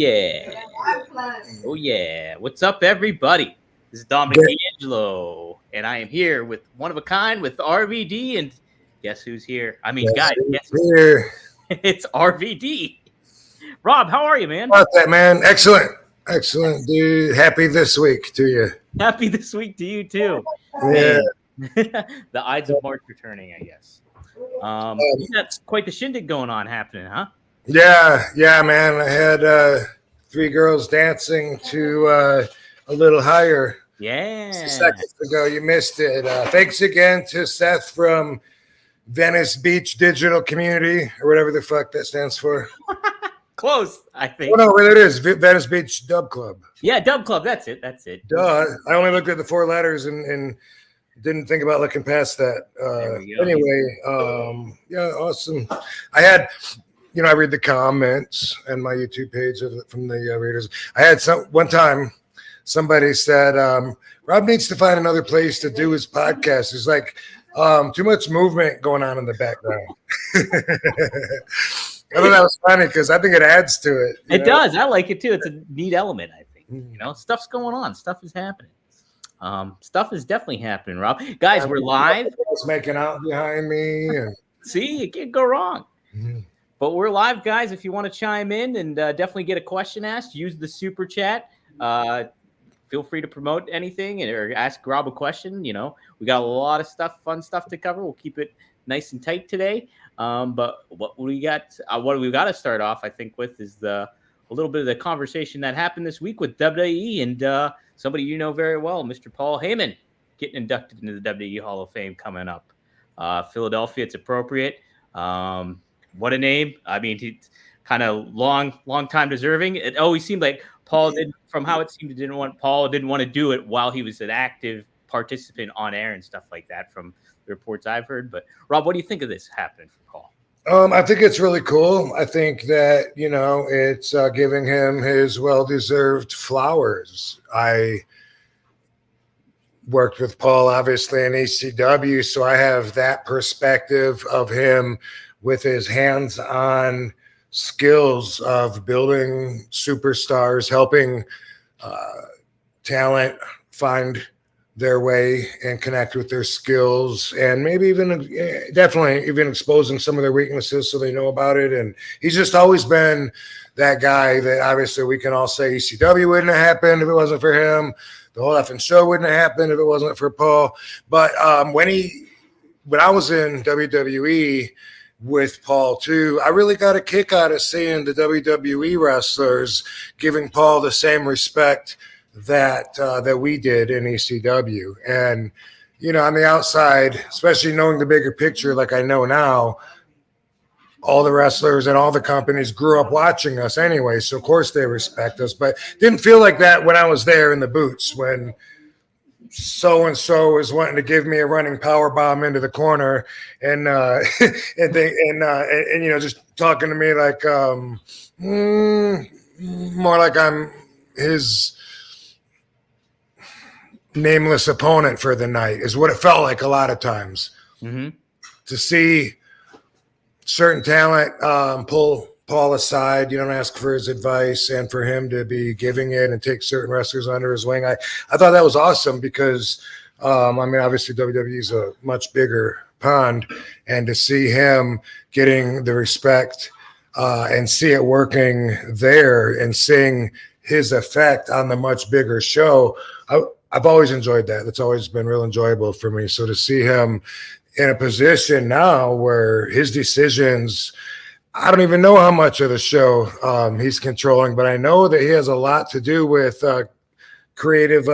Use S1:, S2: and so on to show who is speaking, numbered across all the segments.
S1: yeah. Oh yeah. What's up, everybody? This is Dominic
S2: Good.
S1: D'Angelo, and I am here with one of a kind with RVD. And guess who's here? I mean,
S2: Yes,
S1: guys, guess who's
S2: here.
S1: it's RVD. Rob, how are you, man?
S2: About that, man. Excellent, dude. Happy this week to you.
S1: Happy this week to you too,
S2: Yeah.
S1: man. The Ides of March returning, I guess. You got quite the shindig going on happening, huh?
S2: Yeah, man. I had 3 girls dancing to a little higher
S1: Yeah.
S2: seconds ago. You missed it. Thanks again to Seth from Venice Beach Digital Community, or whatever the fuck that stands for.
S1: Close, I
S2: Oh
S1: think.
S2: no, it is Venice Beach Dub Club.
S1: Yeah, Dub Club. That's it.
S2: Duh. I only looked at the 4 letters and didn't think about looking past that. Anyway, yeah, awesome. I had, I read the comments and my YouTube page from the readers. I had one time somebody said, Rob needs to find another place to do his podcast. It's like too much movement going on in the background. I thought that was funny because I think it adds to it.
S1: It does. I like it too. It's a neat element, I think. Stuff's going on. Stuff is happening. Stuff is definitely happening, Rob. Guys, we're live.
S2: It's making out behind me. And...
S1: See, you can't go wrong.
S2: Mm-hmm.
S1: But we're live, guys. If you want to chime in and definitely get a question asked, use the super chat. Feel free to promote anything or ask Rob a question. We got a lot of fun stuff to cover. We'll keep it nice and tight today. But what we got to start off, I think, with is a little bit of the conversation that happened this week with WWE and somebody you know very well, Mr. Paul Heyman, getting inducted into the WWE Hall of Fame coming up. Philadelphia, it's appropriate. What a name! I mean, he's kind of long time deserving. It always seemed like Paul didn't want to do it while he was an active participant on air and stuff like that from the reports I've heard. But Rob, what do you think of this happening for Paul?
S2: I think it's really cool. I think that, it's giving him his well-deserved flowers. I worked with Paul, obviously, in ECW, so I have that perspective of him with his hands-on skills of building superstars, helping talent find their way and connect with their skills, and maybe definitely even exposing some of their weaknesses so they know about it. And he's just always been that guy that obviously we can all say ECW wouldn't have happened if it wasn't for him. The whole effing show wouldn't have happened if it wasn't for Paul. But when I was in WWE with Paul too, I really got a kick out of seeing the WWE wrestlers giving Paul the same respect that we did in ECW. And on the outside, especially knowing the bigger picture like I know now, all the wrestlers and all the companies grew up watching us anyway, so of course they respect us. But didn't feel like that when I was there in the boots, when so and so is wanting to give me a running power bomb into the corner and just talking to me like more like I'm his nameless opponent for the night is what it felt like a lot of times.
S1: Mm-hmm.
S2: To see certain talent pull Paul aside, ask for his advice, and for him to be giving it and take certain wrestlers under his wing. I thought that was awesome because, obviously WWE is a much bigger pond, and to see him getting the respect and see it working there and seeing his effect on the much bigger show, I've always enjoyed that. That's always been real enjoyable for me. So to see him in a position now where his decisions, I don't even know how much of the show he's controlling, but I know that he has a lot to do with creative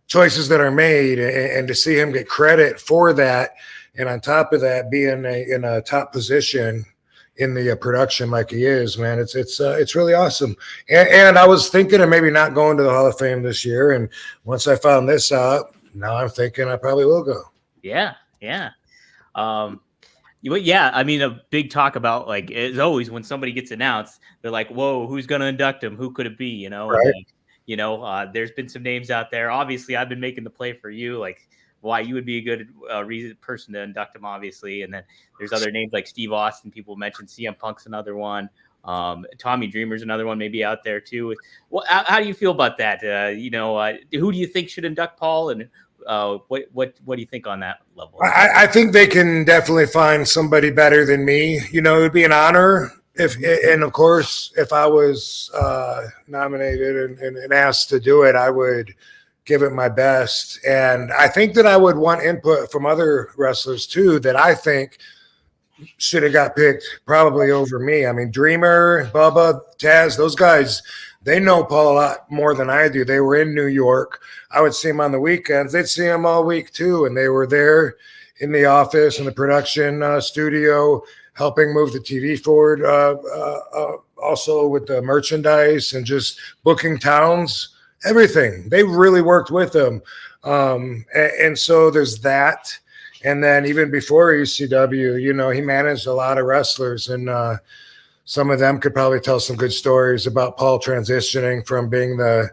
S2: choices that are made, and to see him get credit for that, and on top of that, be in a top position in the production like he is, man, it's really awesome. And I was thinking of maybe not going to the Hall of Fame this year, and once I found this out, now I'm thinking I probably will go.
S1: Yeah. I mean, a big talk about, like, as always, when somebody gets announced, they're like, whoa, who's going to induct him? Who could it be?
S2: Right.
S1: And, there's been some names out there. Obviously, I've been making the play for you, like why you would be a good person to induct him, obviously. And then there's other names like Steve Austin. People mentioned CM Punk's another one. Tommy Dreamer's another one maybe out there too. Well, how do you feel about that? Who do you think should induct Paul, and what do you think on that level?
S2: I think they can definitely find somebody better than me. You know, it would be an honor if, and of course, if I was nominated and asked to do it, I would give it my best. And I think that I would want input from other wrestlers too that I think should have got picked probably over me. I mean, Dreamer, Bubba, Taz, those guys, they know Paul a lot more than I do. They were in New York. I would see them on the weekends. They'd see him all week too. And they were there in the office, in the production studio, helping move the TV forward, also with the merchandise and just booking towns, everything. They really worked with them. And so there's that. And then even before ECW, you know, he managed a lot of wrestlers, and some of them could probably tell some good stories about Paul transitioning from being the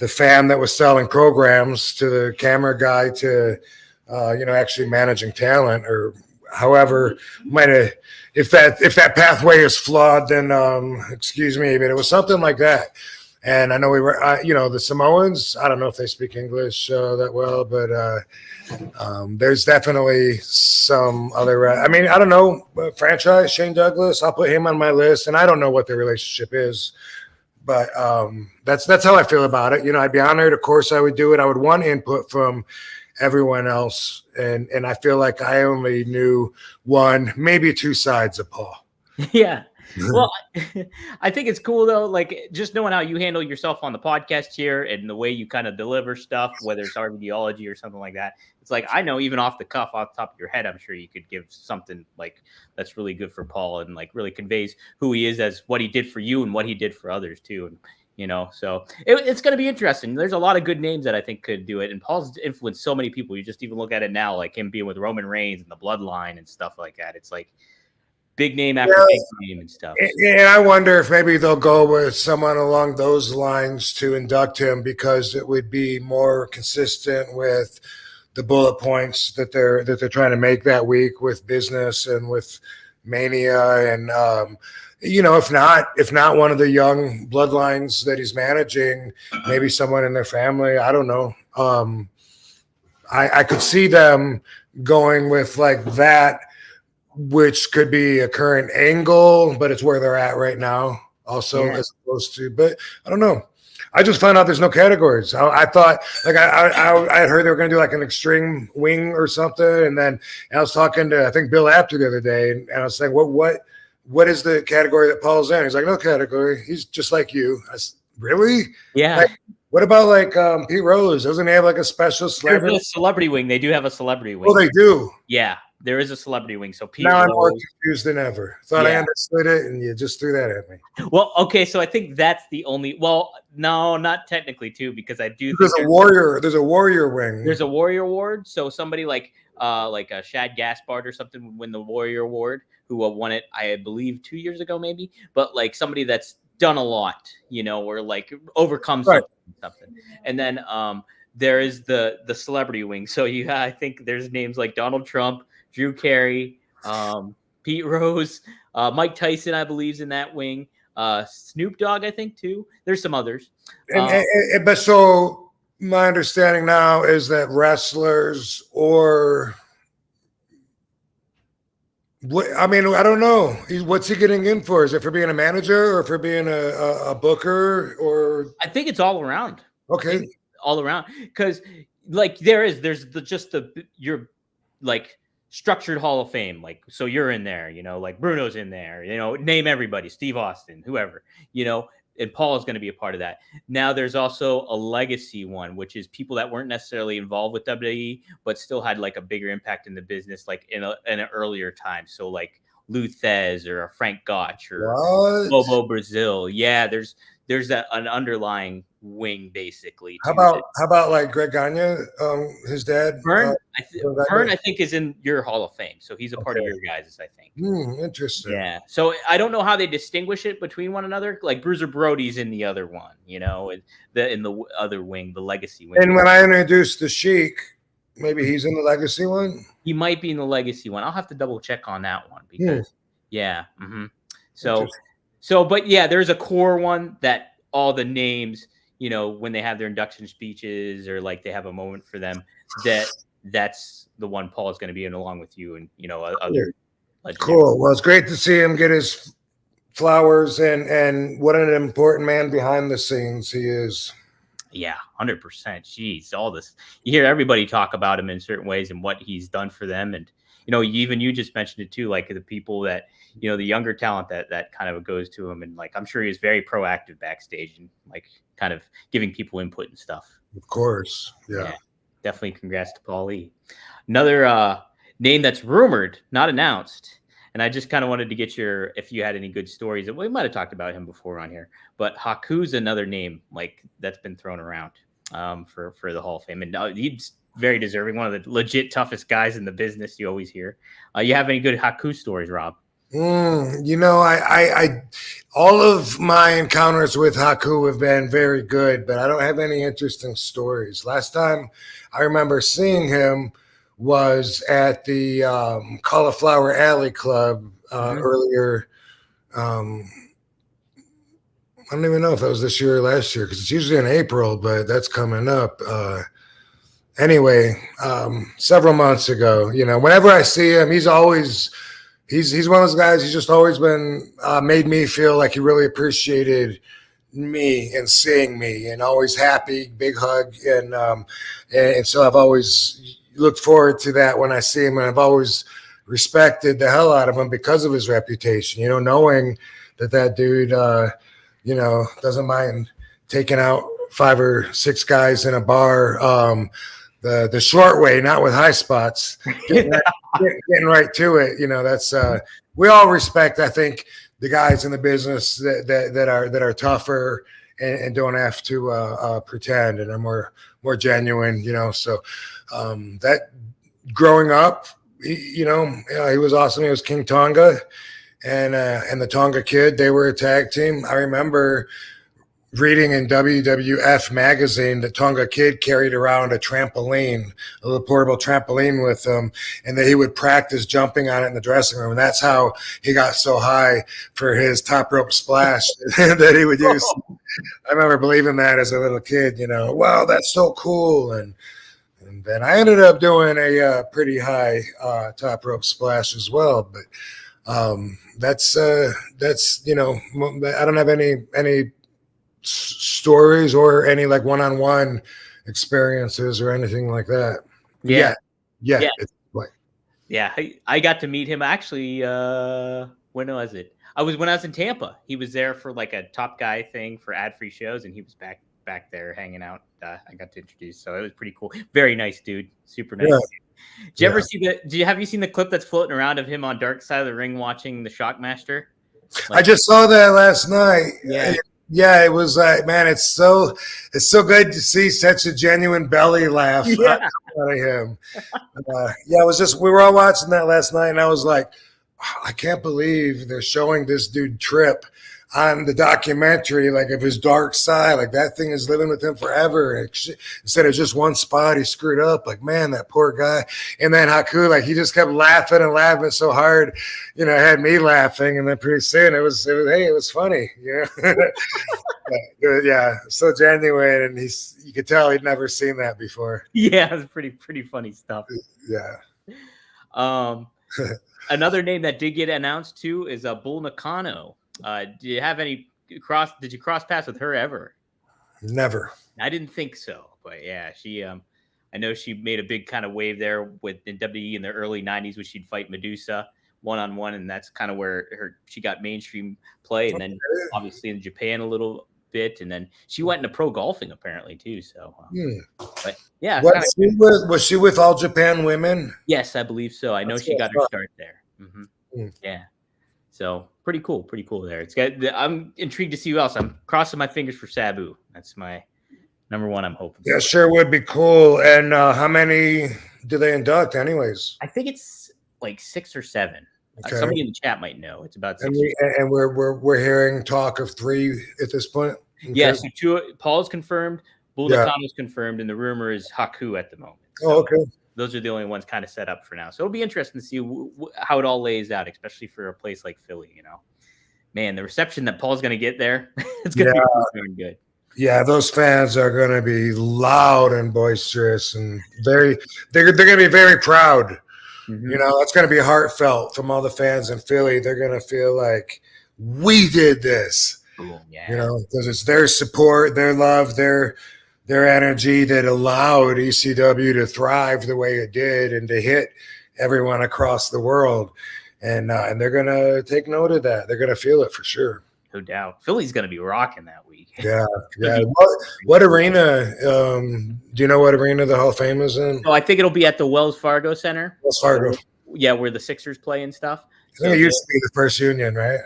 S2: fan that was selling programs to the camera guy to, you know, actually managing talent, or however might have, if that pathway is flawed, then excuse me, but it was something like that. And I know we were, you know, the Samoans, I don't know if they speak English that well, but there's definitely some other, I mean, I don't know, franchise, Shane Douglas, I'll put him on my list, and I don't know what their relationship is, but that's how I feel about it. You know, I'd be honored. Of course, I would do it. I would want input from everyone else, and I feel like I only knew one, maybe two sides of Paul.
S1: Yeah. Well, I think it's cool though, like just knowing how you handle yourself on the podcast here and the way you kind of deliver stuff, whether it's RVDology or something like that. It's like, I know even off the cuff, off the top of your head, I'm sure you could give something like that's really good for Paul and like really conveys who he is as what he did for you and what he did for others too. And, you know, so it's going to be interesting. There's a lot of good names that I think could do it. And Paul's influenced so many people. You just even look at it now, like him being with Roman Reigns and the Bloodline and stuff like that. It's like, big name after big name and stuff.
S2: And I wonder if maybe they'll go with someone along those lines to induct him, because it would be more consistent with the bullet points that they're trying to make that week with business and with Mania. And you know, if not one of the young bloodlines that he's managing, maybe someone in their family. I don't know. I could see them going with like that, which could be a current angle, but it's where they're at right now also, as opposed to, but I don't know. I just found out there's no categories. I thought, like, I had heard they were going to do like an extreme wing or something. And then I was talking to, I think, Bill Apter the other day, and I was saying, what is the category that Paul's in? He's like, no category. He's just like you. I said, really?
S1: Yeah.
S2: Like, what about like Pete Rose? Doesn't he have like a special celebrity?
S1: There's a celebrity wing. They do have a celebrity wing.
S2: Oh, they do?
S1: Yeah. There is a celebrity wing. So Pete
S2: now I'm more
S1: Rose,
S2: confused than ever. Thought I understood it, and you just threw that at me.
S1: Well, okay, so I think that's the only. Well, no, not technically too, because I do.
S2: There's a warrior. There's a warrior wing.
S1: There's a warrior award. So somebody like a Shad Gaspard or something would win the warrior award, who won it, I believe, 2 years ago, maybe. But like somebody that's done a lot, you know, or like overcome something. And then there is the celebrity wing. So I think there's names like Donald Trump, Drew Carey, Pete Rose, Mike Tyson, I believe, is in that wing. Snoop Dogg, I think, too. There's some others.
S2: But so my understanding now is that wrestlers or I mean, I don't know. What's he getting in for? Is it for being a manager or for being a booker? Or
S1: I think it's all around.
S2: Okay,
S1: all around, because like there's your like structured Hall of Fame, like, so you're in there, you know, like Bruno's in there, you know, name everybody, Steve Austin, whoever, you know, and Paul is going to be a part of that. Now there's also a legacy one, which is people that weren't necessarily involved with WWE, but still had like a bigger impact in the business, like in an earlier time. So like Lou Thez or a Frank Gotch or Bobo Brazil. Yeah, there's an underlying wing basically.
S2: How about like Greg Gagne, his dad?
S1: Vern, I think is in your Hall of Fame, so he's a part of your guys', I think.
S2: Interesting.
S1: Yeah. So I don't know how they distinguish it between one another. Like Bruiser Brody's in the other one, you know, in the other wing, the legacy wing.
S2: And when I introduced the Sheik, maybe he's in the legacy one.
S1: He might be in the legacy one. I'll have to double check on that one because, yeah. Mm-hmm. So So, but yeah, there's a core one that all the names, you know, when they have their induction speeches or like they have a moment for them, that's the one Paul is going to be in along with you and, you know, other legendary.
S2: Cool. Well, it's great to see him get his flowers, and what an important man behind the scenes he is.
S1: Yeah, 100%. Jeez, all this. You hear everybody talk about him in certain ways and what he's done for them. And, you know, even you just mentioned it too, like the people that, you know, the younger talent that kind of goes to him. And like, I'm sure he's very proactive backstage and like kind of giving people input and stuff.
S2: Of course. Yeah.
S1: Definitely congrats to Paul Lee. Another name that's rumored, not announced. And I just kind of wanted to get if you had any good stories. We might have talked about him before on here, but Haku's another name like that's been thrown around for the Hall of Fame. And he's very deserving, one of the legit toughest guys in the business you always hear. You have any good Haku stories, Rob?
S2: You know, I all of my encounters with Haku have been very good, but I don't have any interesting stories. Last time I remember seeing him was at the Cauliflower Alley Club earlier. I don't even know if that was this year or last year because it's usually in April, but that's coming up. Anyway, several months ago, you know, whenever I see him, he's one of those guys. He's just always been made me feel like he really appreciated me and seeing me, and always happy, big hug, and so I've always looked forward to that when I see him, and I've always respected the hell out of him because of his reputation. You know, knowing that dude, you know, doesn't mind taking out 5 or 6 guys in a bar. The short way, not with high spots, getting right to it. You know, that's we all respect, I think, the guys in the business that are tougher and don't have to pretend and are more genuine. You know, so that growing up, he was awesome. He was King Tonga, and the Tonga Kid. They were a tag team. I remember reading in WWF magazine that Tonga Kid carried around a trampoline, a little portable trampoline with him, and that he would practice jumping on it in the dressing room. And that's how he got so high for his top rope splash that he would use. I remember believing that as a little kid, you know, wow, that's so cool. And then I ended up doing a pretty high top rope splash as well. But that's, you know, I don't have any stories or any like one-on-one experiences or anything like that. Yeah. It's like,
S1: yeah, I got to meet him actually. When was it? When I was in Tampa. He was there for like a Top Guy thing for ad-free shows, and he was back there hanging out. I got to introduce, so it was pretty cool. Very nice dude, super nice. Yeah. Have you seen the clip that's floating around of him on Dark Side of the Ring watching the Shockmaster?
S2: I just saw that last night.
S1: Yeah,
S2: it was like, man, it's so good to see such a genuine belly laugh out of him. We were all watching that last night, and I was like, I can't believe they're showing this dude Trip on the documentary, like of his dark side. Like that thing is living with him forever. Instead of just one spot, he screwed up. Like, man, that poor guy. And then Haku, like he just kept laughing and laughing so hard, you know, had me laughing. And then pretty soon it was funny, you know. Yeah, so genuine, and you could tell he'd never seen that before.
S1: Yeah, it was pretty funny stuff.
S2: Yeah.
S1: Another name that did get announced too is Bull Nakano. Do you have did you cross paths with her ever?
S2: Never.
S1: I didn't think so, but yeah, she I know she made a big kind of wave there in WWE in the early 90s when she'd fight Medusa one-on-one, and that's kind of where she got mainstream play, and then obviously in Japan a little bit, and then she went into pro golfing apparently too. So, but yeah,
S2: was she with All Japan Women?
S1: Yes, I believe so. I know she got her start there. Yeah. So pretty cool there. I'm intrigued to see who else. I'm crossing my fingers for Sabu. That's my number one. I'm hoping.
S2: Yeah, sure would be cool. And how many do they induct, anyways?
S1: I think it's like 6 or 7. Okay. Somebody in the chat might know. It's about 6.
S2: And we're hearing talk of 3 at this point.
S1: Okay. Yeah, so 2. Paul's confirmed. Bull Nakano's confirmed, and the rumor is Haku at the moment. So,
S2: okay.
S1: Those are the only ones kind of set up for now. So it'll be interesting to see how it all lays out, especially for a place like Philly, you know. man, the reception that Paul's going to get there, it's going to be pretty good.
S2: Yeah, those fans are going to be loud and boisterous and they're going to be very proud.
S1: Mm-hmm.
S2: You know, that's going to be heartfelt from all the fans in Philly. They're going to feel like we did this.
S1: Cool. Yeah.
S2: You know, because it's their support, their love, their energy that allowed ECW to thrive the way it did and to hit everyone across the world. And they're going to take note of that. They're going to feel it for sure.
S1: No doubt. Philly's going to be rocking that week.
S2: Yeah. What arena? Do you know what arena the Hall of Fame is in?
S1: Oh, I think it'll be at the Wells Fargo Center.
S2: Wells Fargo.
S1: Yeah, where the Sixers play and stuff.
S2: I think it used to be the First Union, right?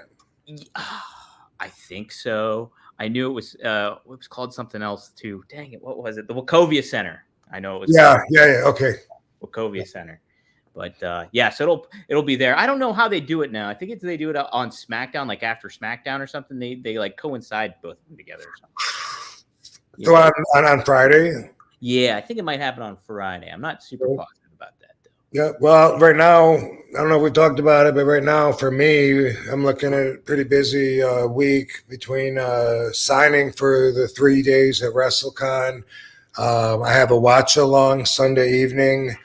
S1: I think so. I knew it was called something else too. Dang it, what was it? The Wachovia Center. I know it was.
S2: Yeah. Okay.
S1: Wachovia Center. But so it'll be there. I don't know how they do it now. I think they do it on SmackDown, like after SmackDown or something. They like coincide both of them together or something.
S2: So on Friday?
S1: Yeah, I think it might happen on Friday. I'm not super positive about that though.
S2: Yeah, well, right now, I don't know if we talked about it, but right now for me, I'm looking at a pretty busy week between signing for the 3 days at WrestleCon. I have a watch along Sunday evening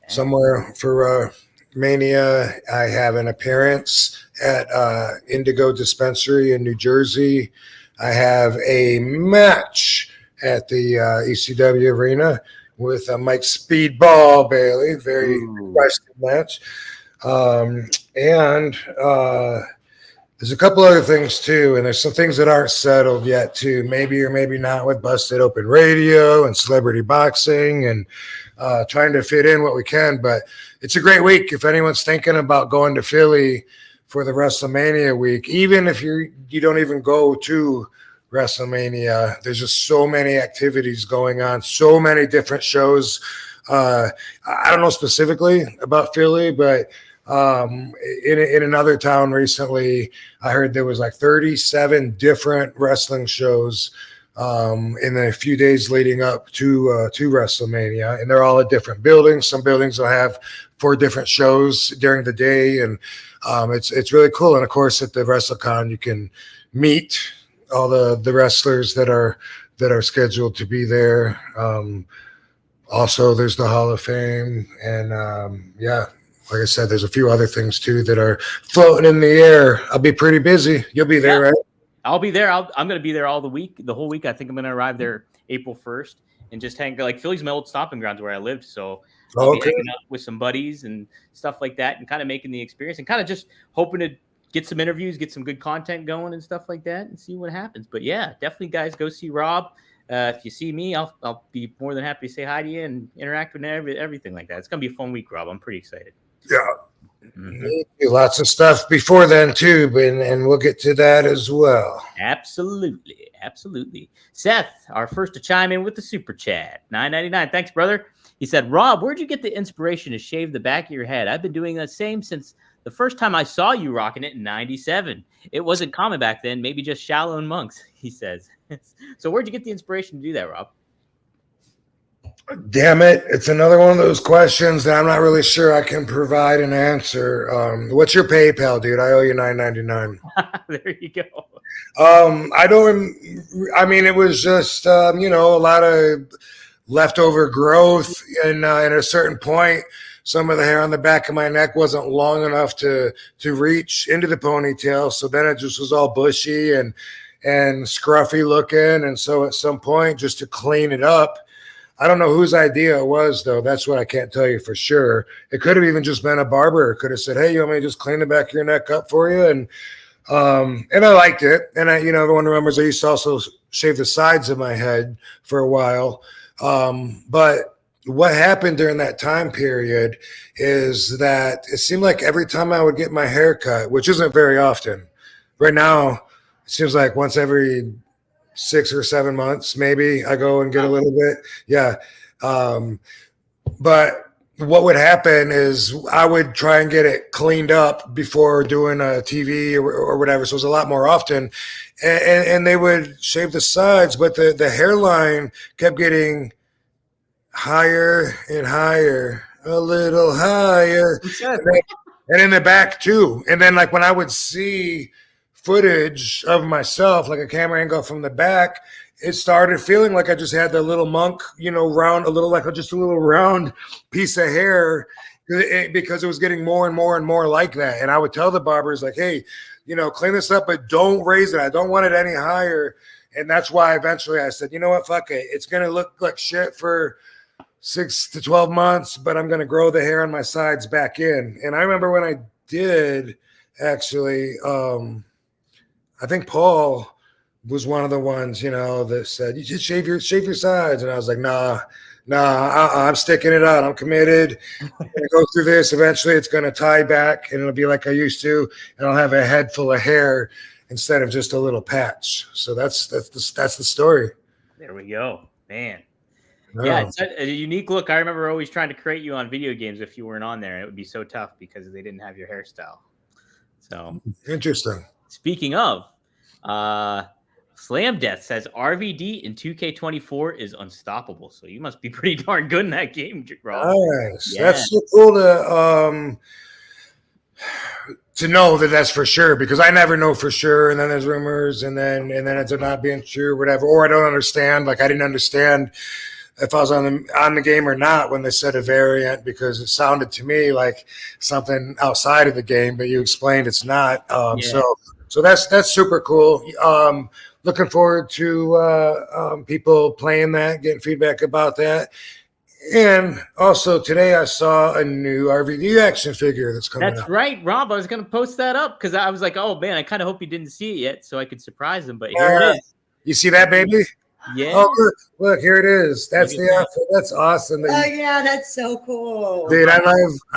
S2: somewhere for Mania. I have an appearance at Indigo Dispensary in New Jersey. I have a match at the ECW Arena with Mike Speedball Bailey. Very requested match. And there's a couple other things too, and there's some things that aren't settled yet too, maybe or maybe not, with Busted Open Radio and Celebrity Boxing and trying to fit in what we can. But it's a great week if anyone's thinking about going to Philly for the WrestleMania week. Even if you don't even go to WrestleMania, there's just so many activities going on, so many different shows. I don't know specifically about Philly, but in another town recently, I heard there was like 37 different wrestling shows in the few days leading up to WrestleMania, and they're all at different buildings. Some buildings will have 4 different shows during the day, and it's really cool. And of course, at the WrestleCon, you can meet all the wrestlers that are scheduled to be there. Also, there's the Hall of Fame, and like I said, there's a few other things too that are floating in the air. I'll be pretty busy. You'll be there, right?
S1: I'll be there. I'm going to be there the whole week. I think I'm going to arrive there April 1st and just hang. Like Philly's my old stomping grounds where I lived, so I'll be hanging out with some buddies and stuff like that, and kind of making the experience, and kind of just hoping to get some interviews, get some good content going and stuff like that, and see what happens. But yeah, definitely, guys, go see Rob. If you see me, I'll be more than happy to say hi to you and interact with everything like that. It's going to be a fun week, Rob. I'm pretty excited.
S2: Yeah. Mm-hmm. Lots of stuff before then too, and we'll get to that as well.
S1: Absolutely. Seth, our first to chime in with the super chat, $9.99. Thanks, brother. He said, Rob, where'd you get the inspiration to shave the back of your head? I've been doing the same since the first time I saw you rocking it in '97. It wasn't common back then, maybe just shallow and monks, he says. So where'd you get the inspiration to do that, Rob?
S2: Damn it. It's another one of those questions that I'm not really sure I can provide an answer. What's your PayPal, dude? I owe you $9.99.
S1: There you go.
S2: I mean, it was just, a lot of leftover growth. And at a certain point, some of the hair on the back of my neck wasn't long enough to reach into the ponytail. So then it just was all bushy and scruffy looking. And so at some point, just to clean it up, I don't know whose idea it was, though. That's what I can't tell you for sure. It could have even just been a barber. Could have said, hey, you want me to just clean the back of your neck up for you? And I liked it. And everyone remembers I used to also shave the sides of my head for a while. But what happened during that time period is that it seemed like every time I would get my hair cut, which isn't very often. Right now, it seems like once every 6 or 7 months, maybe I go and get a little bit. Yeah. But what would happen is I would try and get it cleaned up before doing a TV or whatever. So it was a lot more often. And they would shave the sides, but the hairline kept getting higher and higher, a little higher. And in the back too. And then like when I would see footage of myself, like a camera angle from the back, it started feeling like I just had the little monk, round, just a little round piece of hair, because it was getting more and more and more like that. And I would tell the barbers, like, hey, clean this up, but don't raise it. I don't want it any higher. And that's why eventually I said, you know what, fuck it. It's going to look like shit for 6 to 12 months, but I'm going to grow the hair on my sides back in. And I remember when I did, actually, I think Paul was one of the ones, that said, you just shave your sides. And I was like, nah, I'm sticking it out. I'm committed. I'm going to go through this. Eventually it's going to tie back and it'll be like I used to. And I'll have a head full of hair instead of just a little patch. So that's the story.
S1: There we go, man.
S2: No.
S1: Yeah, it's a unique look. I remember always trying to create you on video games if you weren't on there. And it would be so tough because they didn't have your hairstyle. So
S2: interesting.
S1: Speaking of, Slam Death says RVD in 2K24 is unstoppable. So you must be pretty darn good in that game, Rob.
S2: Nice. Yeah. That's so cool to know that that's for sure, because I never know for sure. And then there's rumors and then it ends up not being true or whatever. Or I don't understand. Like I didn't understand if I was on the game or not when they said a variant, because it sounded to me like something outside of the game, but you explained it's not. So that's super cool. Looking forward to people playing that, getting feedback about that. And also today I saw a new RVD action figure that's coming out.
S1: That's right, Rob. I was going to post that up because I was like, oh, man, I kind of hope you didn't see it yet so I could surprise him. But here it is.
S2: You see that, baby?
S1: Yeah.
S2: Oh, look, here it is. That's the outfit. That's awesome.
S3: Yeah, that's so cool.
S2: Dude, I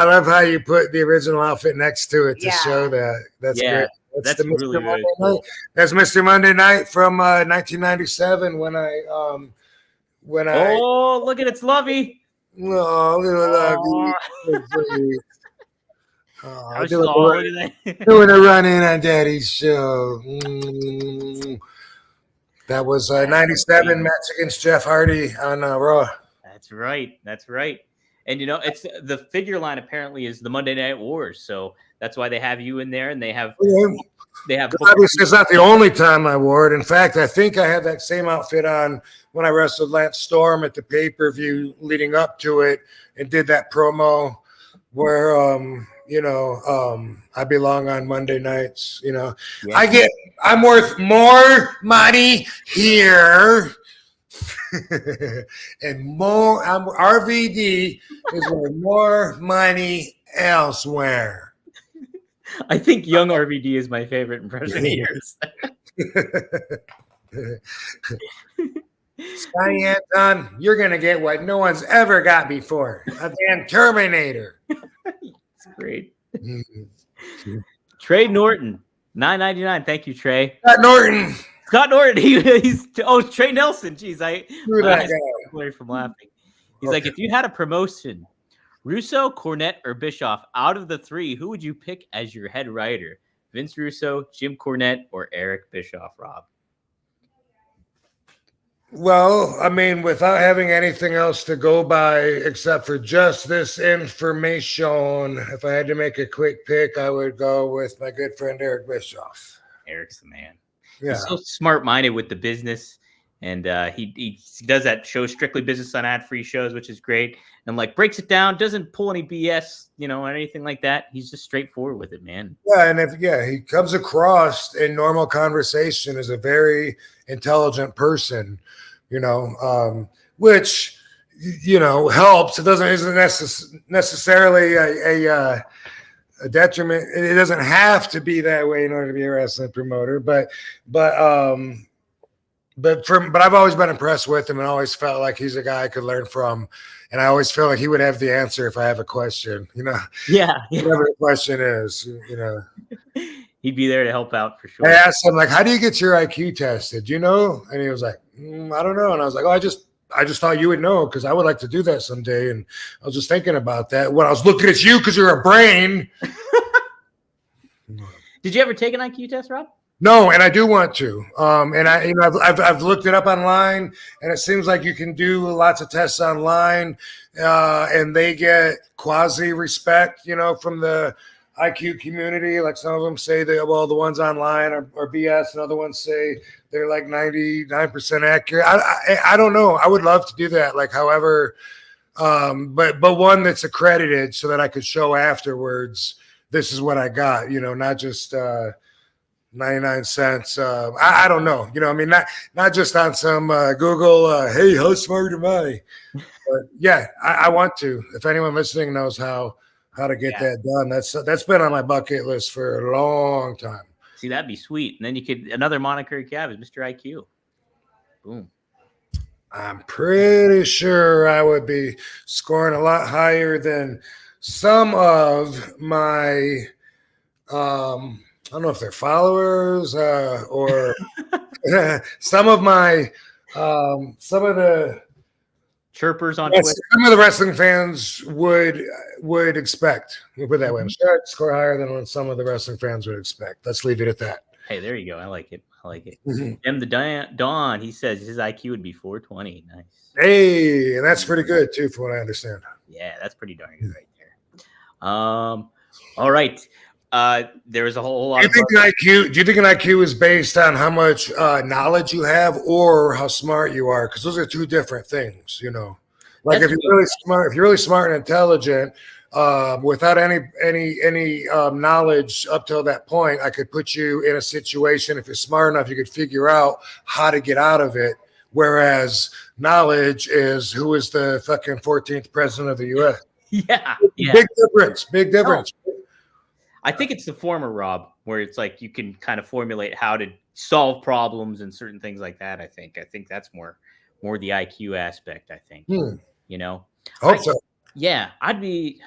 S2: love how you put the original outfit next to it to show that. That's great. That's the
S1: really,
S2: Mr.
S1: really cool.
S2: That's Mr. Monday Night from 1997 when I
S1: Oh, look at it's Lovey.
S2: Oh, little Lovey. Doing a run-in on Daddy's show. That was 97 match against Jeff Hardy on Raw.
S1: That's right. And it's the figure line apparently is the Monday Night Wars, so that's why they have you in there, and they have.
S2: Obviously, it's not the only time I wore it. In fact, I think I had that same outfit on when I wrestled Lance Storm at the pay-per-view leading up to it, and did that promo where I belong on Monday nights. I'm worth more money here. And more, RVD is worth more money elsewhere.
S1: I think young RVD is my favorite impression of yours.
S2: Scotty Anton, you're going to get what no one's ever got before. A damn Terminator.
S1: It's great. Trey Norton, $9.99. Thank you, Trey. Scott Norton. He's Trey Nelson. Jeez, I away from laughing. He's like, if you had a promotion, Russo, Cornette, or Bischoff, out of the three, who would you pick as your head writer? Vince Russo, Jim Cornette, or Eric Bischoff, Rob?
S2: Well, I mean, without having anything else to go by except for just this information, if I had to make a quick pick, I would go with my good friend Eric Bischoff.
S1: Eric's the man.
S2: Yeah.
S1: He's so smart-minded with the business, and he does that show Strictly Business on ad-free shows, which is great, and breaks it down, doesn't pull any BS, or anything like that. He's just straightforward with it, man.
S2: Yeah, and he comes across in normal conversation as a very intelligent person, which helps. It isn't necessarily a detriment. It doesn't have to be that way in order to be a wrestling promoter, but I've always been impressed with him and always felt like he's a guy I could learn from. And I always feel like he would have the answer if I have a question,
S1: Yeah.
S2: Whatever the question is,
S1: He'd be there to help out for sure.
S2: I asked him, how do you get your IQ tested? And he was like, I don't know. And I was like, I just thought you would know because I would like to do that someday. And I was just thinking about that when I was looking at you because you're a brain.
S1: Did you ever take an IQ test, Rob?
S2: No, and I do want to. And I've looked it up online, and it seems like you can do lots of tests online, and they get quasi respect, from the IQ community. Like some of them say that, well, the ones online are BS, and other ones say they're like 99% accurate. I don't know. I would love to do that. Like, however, but one that's accredited so that I could show afterwards, this is what I got, not just 99 cents. I don't know, I mean, not just on some Google, hey, how smart am I? But yeah, I want to. If anyone listening knows how to get that done, that's been on my bucket list for a long time.
S1: See, that'd be sweet. And then you could, another moniker you have is Mr. IQ. Boom. I'm
S2: pretty sure I would be scoring a lot higher than some of my, I don't know if they're followers or some of the
S1: chirpers on Twitter.
S2: Some of the wrestling fans would expect. We'll put it that way. I'm sure I'd score higher than what some of the wrestling fans would expect. Let's leave it at that.
S1: Hey, there you go. I like it. M the Dawn, he says his IQ would be 420. Nice.
S2: Hey, and that's pretty good too, from what I understand.
S1: Yeah, that's pretty darn good right there. All right. There is a whole lot.
S2: Do you think an IQ is based on how much knowledge you have or how smart you are? Because those are two different things, Like if you're really smart and intelligent, without any knowledge up till that point, I could put you in a situation. If you're smart enough, you could figure out how to get out of it. Whereas knowledge is who is the fucking 14th president of the U.S.
S1: Yeah.
S2: Big difference.
S1: Oh. I think it's the former, Rob, where it's like you can kind of formulate how to solve problems and certain things like that. I think that's more the IQ aspect. I think,
S2: Hope so.
S1: Yeah, I'd be.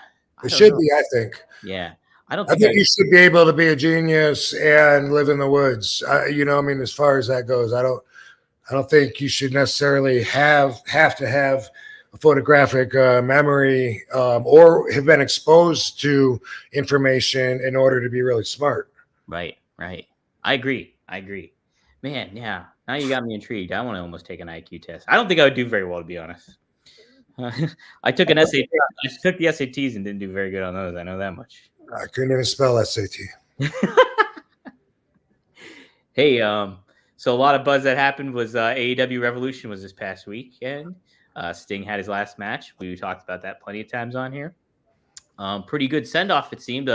S2: It should be, I think.
S1: Yeah,
S2: I think you should be able to be a genius and live in the woods. I mean, as far as that goes, I don't think you should necessarily have to have a photographic memory or have been exposed to information in order to be really smart.
S1: Right. I agree. Man, yeah. Now you got me intrigued. I want to almost take an IQ test. I don't think I would do very well, to be honest. I took an SAT. I took the SATs and didn't do very good on those. I know that much.
S2: I couldn't even spell SAT.
S1: Hey, so a lot of buzz that happened was AEW Revolution was this past weekend. Sting had his last match. We talked about that plenty of times on here. Pretty good send-off, it seemed.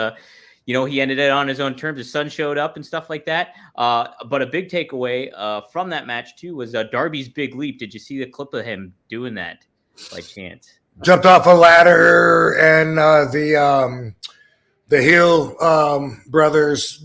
S1: He ended it on his own terms. His son showed up and stuff like that. But a big takeaway from that match, too, was Darby's big leap. Did you see the clip of him doing that by chance?
S2: Jumped off a ladder and the heel brothers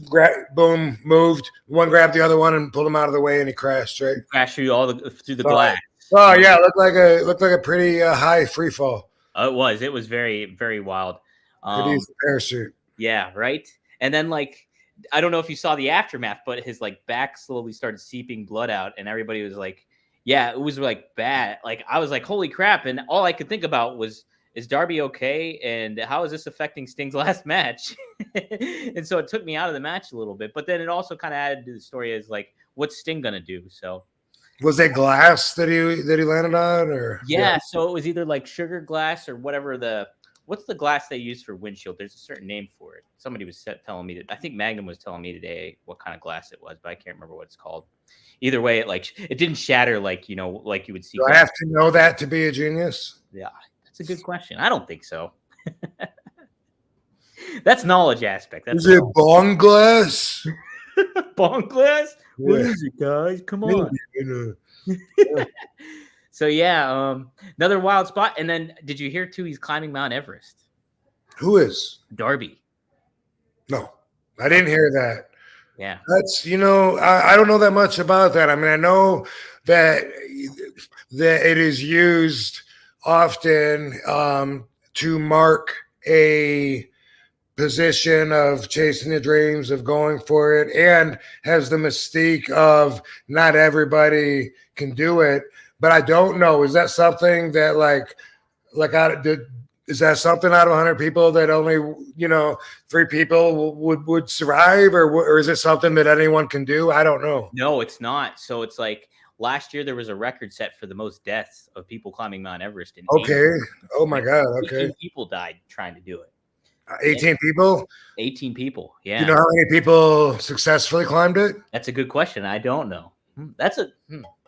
S2: moved. One grabbed the other one and pulled him out of the way, and he crashed. Right,
S1: crashed through the glass.
S2: Oh yeah, looked like a pretty high free fall.
S1: It was very, very wild.
S2: Could use the parachute.
S1: Yeah, right. And then I don't know if you saw the aftermath, but his back slowly started seeping blood out, and everybody was like, "Yeah, it was bad." I was like, "Holy crap!" And all I could think about was, is Darby okay? And how is this affecting Sting's last match? And so it took me out of the match a little bit. But then it also kind of added to the story as what's Sting gonna do? So
S2: was it glass that he landed on, or
S1: so it was either sugar glass or whatever what's the glass they use for windshield? There's a certain name for it. Somebody was telling me I think Magnum was telling me today what kind of glass it was, but I can't remember what it's called. Either way, it didn't shatter like you would see.
S2: Do I have to know that to be a genius?
S1: Yeah, that's a good question. I don't think so. That's knowledge aspect. Is
S2: it bong glass?
S1: Bong glass? Yeah. What is it, guys? Come on. So another wild spot. And then did you hear too? He's climbing Mount Everest.
S2: Who is?
S1: Darby.
S2: No, I didn't hear that.
S1: Yeah,
S2: that's I don't know that much about that. I mean, I know that it is used often to mark a position of chasing the dreams, of going for it, and has the mystique of not everybody can do it. But I don't know. Is that something that is that something out of 100 people that only 3 people would survive, or is it something that anyone can do? I don't know.
S1: No, it's not. So it's last year there was a record set for the most deaths of people climbing Mount Everest.
S2: Okay. Oh my God. Okay.
S1: 18 people died trying to do it.
S2: 18 people.
S1: 18 people. Yeah.
S2: You know how many people successfully climbed it?
S1: That's a good question. I don't know.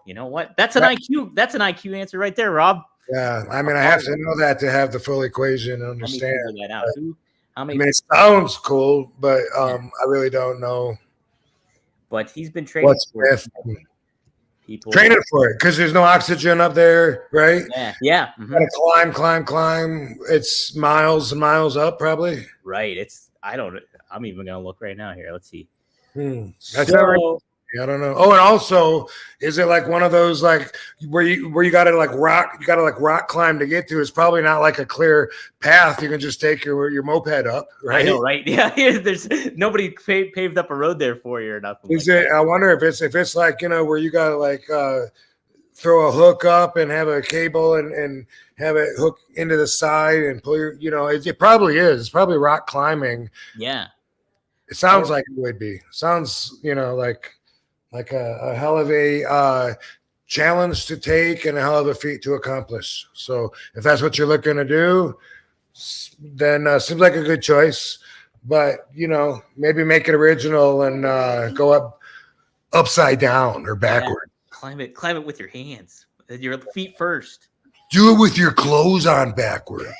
S1: You know what? That's an IQ. That's an IQ answer right there, Rob.
S2: Yeah, I mean, I have to know that to have the full equation and
S1: Let me
S2: understand.
S1: figure that out. How many?
S2: I mean, it sounds cool, but I really don't know.
S1: But he's been training for it. People
S2: training for it because there's no oxygen up there, right?
S1: Yeah.
S2: Mm-hmm. Gotta climb. It's miles and miles up, probably.
S1: Right. I'm even gonna look right now here. Let's see.
S2: That's I don't know. Oh, and also, is it like one of those like where you gotta like rock climb to get to? It's probably not like a clear path. You can just take your moped up, right?
S1: I know, right? Yeah, there's nobody paved up a road there for you or nothing.
S2: Is it? I wonder if it's like where you gotta like throw a hook up and have a cable and have it hook into the side and pull your. It probably is. It's probably rock climbing.
S1: Yeah,
S2: it sounds like it would be. Sounds like a hell of a challenge to take and a hell of a feat to accomplish. So if that's what you're looking to do, then seems like a good choice. But maybe make it original and go upside down or backward.
S1: Yeah. Climb it with your hands, your feet first.
S2: Do it with your clothes on backwards.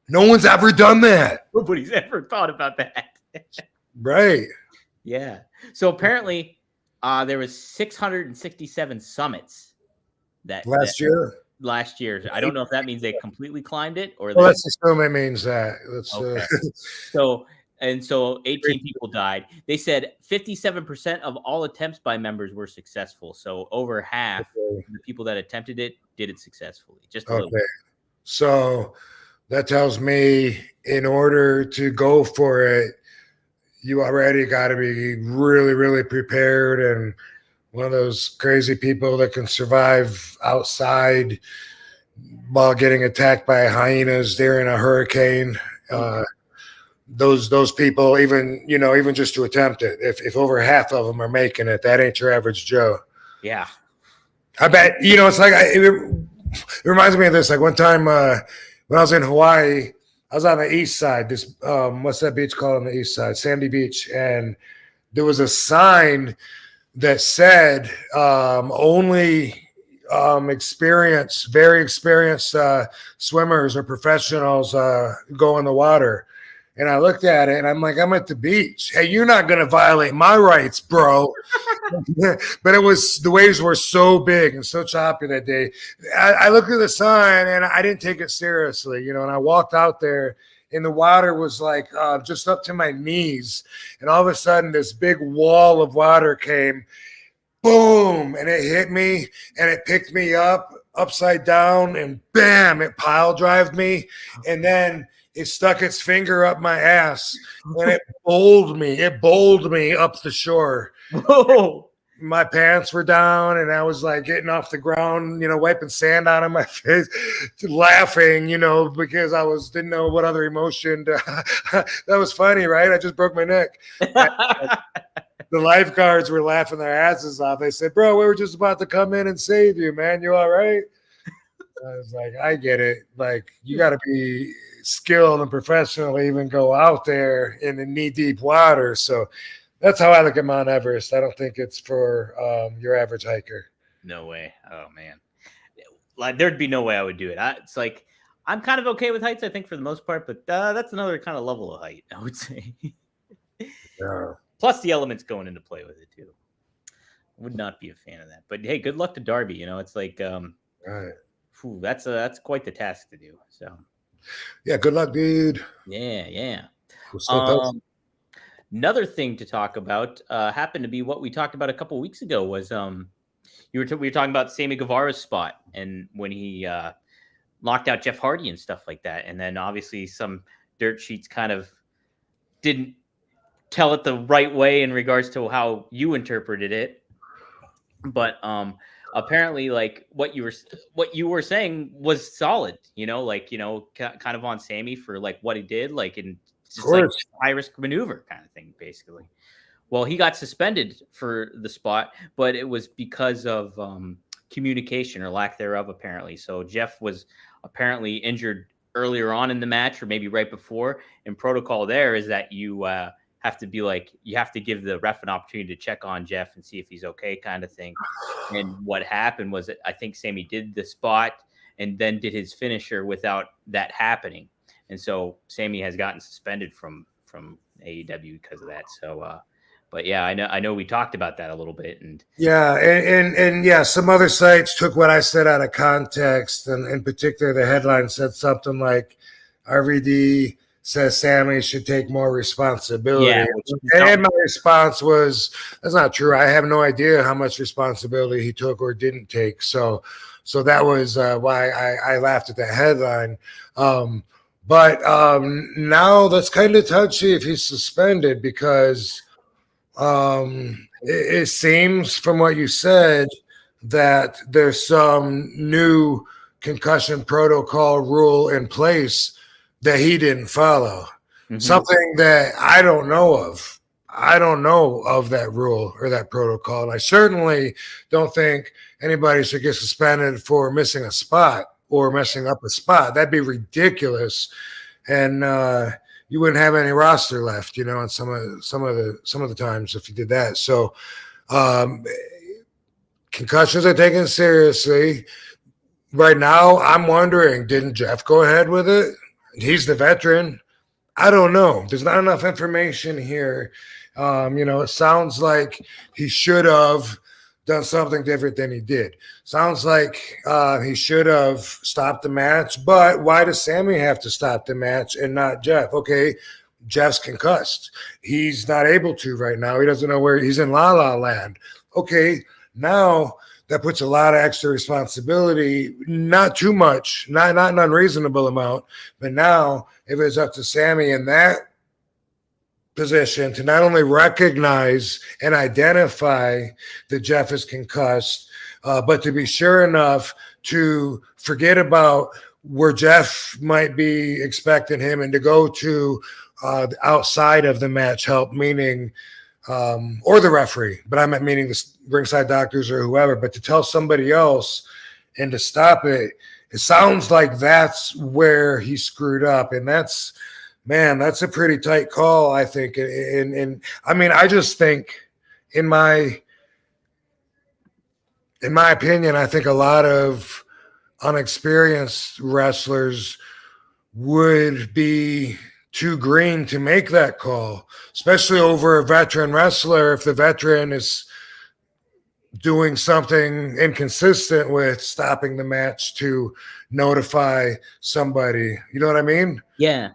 S2: No one's ever done that.
S1: Nobody's ever thought about that.
S2: Right.
S1: Yeah. So apparently, there was 667 summits
S2: last year.
S1: Last year, I don't know if that means they completely climbed it or.
S2: Well, let's assume it means that.
S1: Okay. So 18 people died. They said 57% of all attempts by members were successful. So over half of the people that attempted it did it successfully. Just a little bit.
S2: So that tells me in order to go for it, you already got to be really, really prepared and one of those crazy people that can survive outside while getting attacked by hyenas during a hurricane. Those people, even just to attempt it, if over half of them are making it, that ain't your average Joe.
S1: Yeah.
S2: I bet, it's like, it reminds me of this. Like one time when I was in Hawaii, I was on the east side. This what's that beach called on the east side? Sandy Beach. And there was a sign that said only very experienced swimmers or professionals go in the water. And I looked at it and I'm like, I'm at the beach. Hey, you're not going to violate my rights, bro. But the waves were so big and so choppy that day. I looked at the sign and I didn't take it seriously, and I walked out there and the water was like just up to my knees. And all of a sudden this big wall of water came, boom, and it hit me and it picked me up upside down and bam, it pile drived me. And then it stuck its finger up my ass and it bowled me up the shore.
S1: Whoa.
S2: My pants were down and I was like getting off the ground, wiping sand out of my face, laughing, because I didn't know what other emotion that was funny, right? I just broke my neck. The lifeguards were laughing their asses off. They said, bro, we were just about to come in and save you, man. You all right? I was like, I get it. Like, you got to be skilled and professional to even go out there in the knee-deep water. So that's how I look at Mount Everest. I don't think it's for your average hiker.
S1: No way. Oh, man. Like, there'd be no way I would do it. It's like, I'm kind of okay with heights, I think, for the most part, but that's another kind of level of height, I would say.
S2: Yeah.
S1: Plus the elements going into play with it, too. Would not be a fan of that. But, hey, good luck to Darby. It's like,
S2: right.
S1: That's quite the task to do. So,
S2: yeah, good luck, dude.
S1: Yeah. Another thing to talk about happened to be what we talked about a couple of weeks ago was we were talking about Sammy Guevara's spot and when he knocked out Jeff Hardy and stuff like that. And then obviously some dirt sheets kind of didn't tell it the right way in regards to how you interpreted it. But apparently, like what you were saying was solid, kind of on Sammy for like what he did, like in just like high risk maneuver kind of thing, basically. Well, he got suspended for the spot, but it was because of communication or lack thereof, apparently. So Jeff was apparently injured earlier on in the match or maybe right before. And protocol there is that you have to be like, you have to give the ref an opportunity to check on Jeff and see if he's okay, kind of thing. And what happened was that I think Sammy did the spot and then did his finisher without that happening. And so Sammy has gotten suspended from AEW because of that. So, but yeah, I know we talked about that a little bit, and
S2: yeah, and yeah, some other sites took what I said out of context, and in particular, the headline said something like, "RVD says Sammy should take more responsibility."
S1: Yeah,
S2: and my response was, "That's not true. I have no idea how much responsibility he took or didn't take." So that was why I laughed at that headline. But now that's kind of touchy if he's suspended, because it seems from what you said that there's some new concussion protocol rule in place that he didn't follow. Something that I don't know of. I don't know of that rule or that protocol. And I certainly don't think anybody should get suspended for missing a spot or messing up a spot. That'd be ridiculous. And you wouldn't have any roster left, you know, on some of the times if you did that. So concussions are taken seriously. Right now, I'm wondering, didn't Jeff go ahead with it? He's the veteran. I don't know. There's not enough information here. You know, it sounds like he should have done something different than he did. Sounds like he should have stopped the match, but why does Sammy have to stop the match and not Jeff? Okay, Jeff's concussed. He's not able to right now. He doesn't know where he's in La La Land. Okay, now that puts a lot of extra responsibility, not too much, not an unreasonable amount, but now if it's up to Sammy in that position to not only recognize and identify that Jeff is concussed, but to be sure enough to forget about where Jeff might be expecting him and to go to outside of the match help, meaning or the referee, but I meant meaning the ringside doctors or whoever, but to tell somebody else and to stop it. It sounds like that's where he screwed up, and that's a pretty tight call, I think. And I mean, I just think, in my opinion, I think a lot of unexperienced wrestlers would be too green to make that call, especially over a veteran wrestler. If the veteran is doing something inconsistent with stopping the match to notify somebody, you know what I mean?
S1: yeah.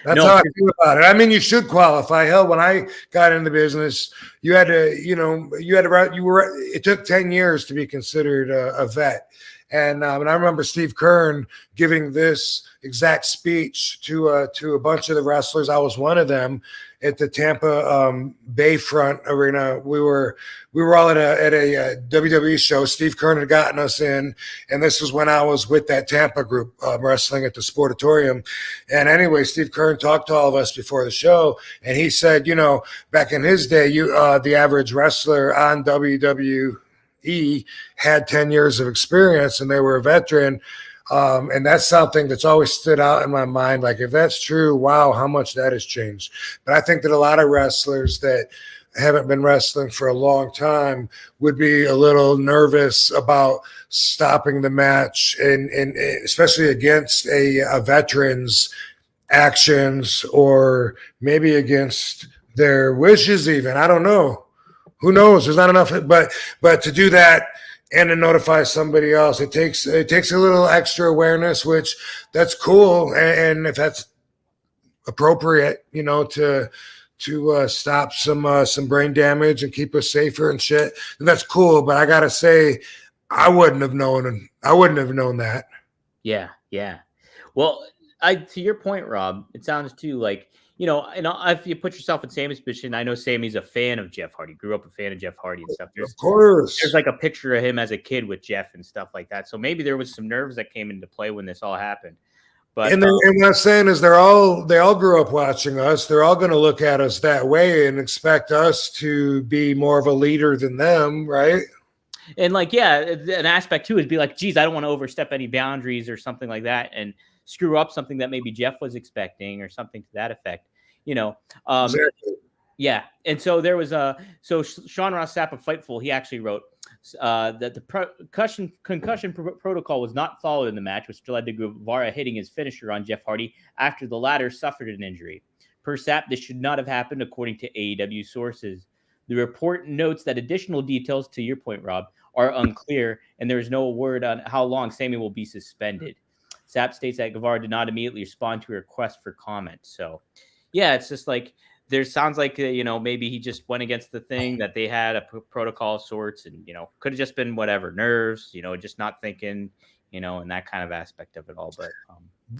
S2: That's how I feel about it. I mean, you should qualify. Hell, when I got into business, you had to, it took 10 years to be considered a vet. And I remember Steve Kern giving this exact speech to a bunch of the wrestlers. I was one of them at the Tampa Bayfront Arena. We were all at a WWE show. Steve Kern had gotten us in, and this was when I was with that Tampa group wrestling at the Sportatorium. And anyway, Steve Kern talked to all of us before the show, and he said, back in his day, the average wrestler on WWE had 10 years of experience, and they were a veteran. And that's something that's always stood out in my mind. Like, if that's true, wow, how much that has changed. But I think that a lot of wrestlers that haven't been wrestling for a long time would be a little nervous about stopping the match, and especially against a veteran's actions, or maybe against their wishes even. I don't know. Who knows? There's not enough, but to do that and to notify somebody else, it takes a little extra awareness, which that's cool. And if that's appropriate, to stop some brain damage and keep us safer and shit, then that's cool. But I gotta say, I wouldn't have known that.
S1: Yeah. Well, to your point, Rob, it sounds too like, if you put yourself in Sammy's position, I know Sammy's a fan of Jeff Hardy, grew up a fan of Jeff Hardy and stuff.
S2: Of course.
S1: There's like a picture of him as a kid with Jeff and stuff like that. So maybe there was some nerves that came into play when this all happened. But
S2: and what I'm saying is they all grew up watching us. They're all going to look at us that way and expect us to be more of a leader than them, right?
S1: And an aspect too is be like, geez, I don't want to overstep any boundaries or something like that. And screw up something that maybe Jeff was expecting or something to that effect.
S2: Exactly.
S1: Yeah, and so there was Sean Ross Sapp of Fightful, he actually wrote that the concussion protocol was not followed in the match, which led to Guevara hitting his finisher on Jeff Hardy after the latter suffered an injury. Per Sapp, this should not have happened, according to AEW sources. The report notes that additional details, to your point, Rob, are unclear, and there is no word on how long Sammy will be suspended. Sapp states that Guevara did not immediately respond to a request for comment. So, yeah, it's just like there sounds like maybe he just went against the thing that they had a protocol of sorts, and could have just been whatever, nerves, just not thinking, and that kind of aspect of it all. But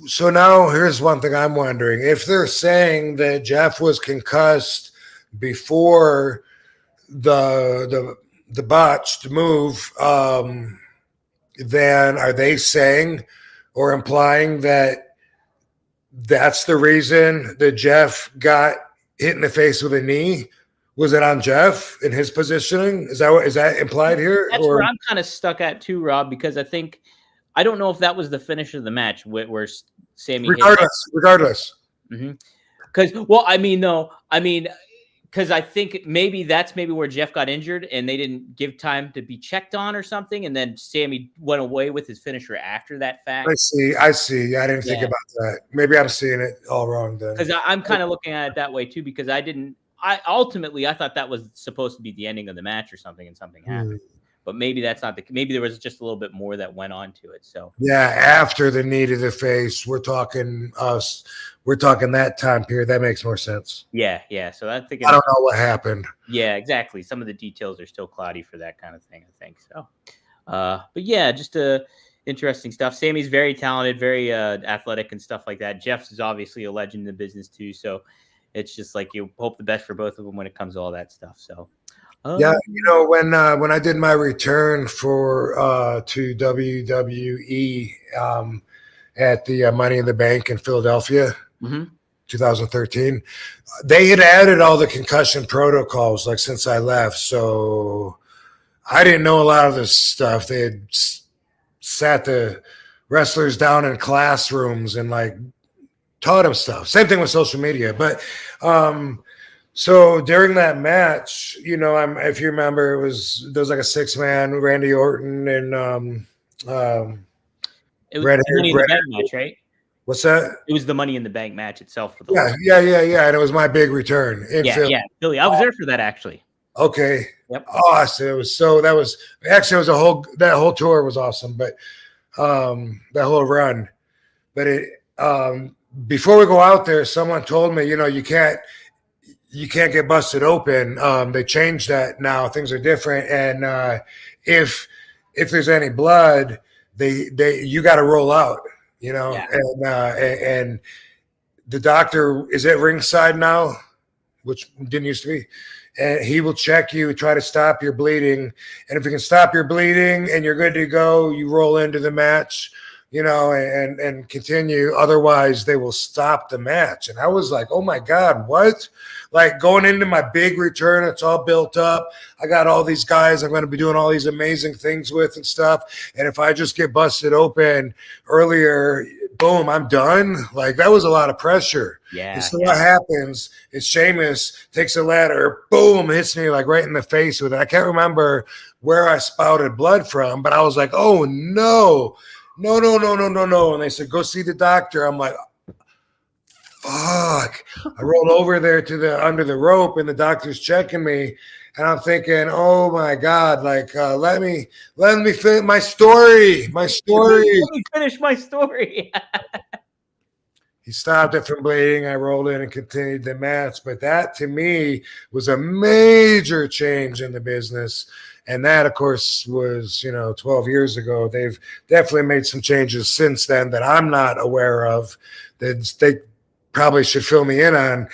S2: so now here's one thing I'm wondering: if they're saying that Jeff was concussed before the botched move, then are they saying or implying that that's the reason that Jeff got hit in the face with a knee? Was it on Jeff in his positioning? Is that implied here?
S1: That's where I'm kind of stuck at too, Rob, because I don't know if that was the finish of the match where Sammy.
S2: Regardless.
S1: Because because I think maybe that's where Jeff got injured and they didn't give time to be checked on or something, and then Sammy went away with his finisher after that fact.
S2: I see. I didn't think about that. Maybe I'm seeing it all wrong then.
S1: Because I'm kind of looking at it that way too, because I thought that was supposed to be the ending of the match or something, and something happened. But maybe that's not maybe there was just a little bit more that went on to it. So
S2: yeah, after the knee to the face, we're talking that time period. That makes more sense.
S1: Yeah. So I don't
S2: know what happened.
S1: Yeah, exactly. Some of the details are still cloudy for that kind of thing, I think. So, but yeah, just interesting stuff. Sammy's very talented, very athletic and stuff like that. Jeff is obviously a legend in the business too. So it's just like you hope the best for both of them when it comes to all that stuff. So.
S2: Yeah, when I did my return to WWE at the Money in the Bank in Philadelphia, 2013, they had added all the concussion protocols since I left. So I didn't know a lot of this stuff. They had sat the wrestlers down in classrooms and taught them stuff. Same thing with social media, but. So during that match, if you remember, there was a 6-man, Randy Orton and
S1: it was the Money in the Bank match, right?
S2: What's that?
S1: It was the Money in the Bank match itself for the
S2: yeah, and it was my big return in Philly.
S1: Yeah, Philly. I was there for that actually.
S2: Okay.
S1: Yep.
S2: Awesome. That whole tour was awesome, but that whole run. But before we go out there, someone told me, you can't get busted open. They changed that now. Things are different. And if there's any blood, you got to roll out, and the doctor is at ringside now, which didn't used to be. And he will check you, try to stop your bleeding. And if you can stop your bleeding and you're good to go, you roll into the match, and continue. Otherwise, they will stop the match. And I was like, oh my God, what? Going into my big return, it's all built up. I got all these guys I'm going to be doing all these amazing things with and stuff. And if I just get busted open earlier, boom, I'm done. That was a lot of pressure.
S1: Yeah.
S2: And so what happens is Sheamus takes a ladder, boom, hits me right in the face with it. I can't remember where I spouted blood from, but I was like, oh no. And they said, go see the doctor. I'm like, fuck. I rolled over there under the rope and the doctor's checking me. And I'm thinking, oh my God, let me finish my story. Let
S1: me finish my story.
S2: He stopped it from bleeding. I rolled in and continued the match. But that to me was a major change in the business. And that, of course, was, 12 years ago. They've definitely made some changes since then that I'm not aware of that they probably should fill me in on.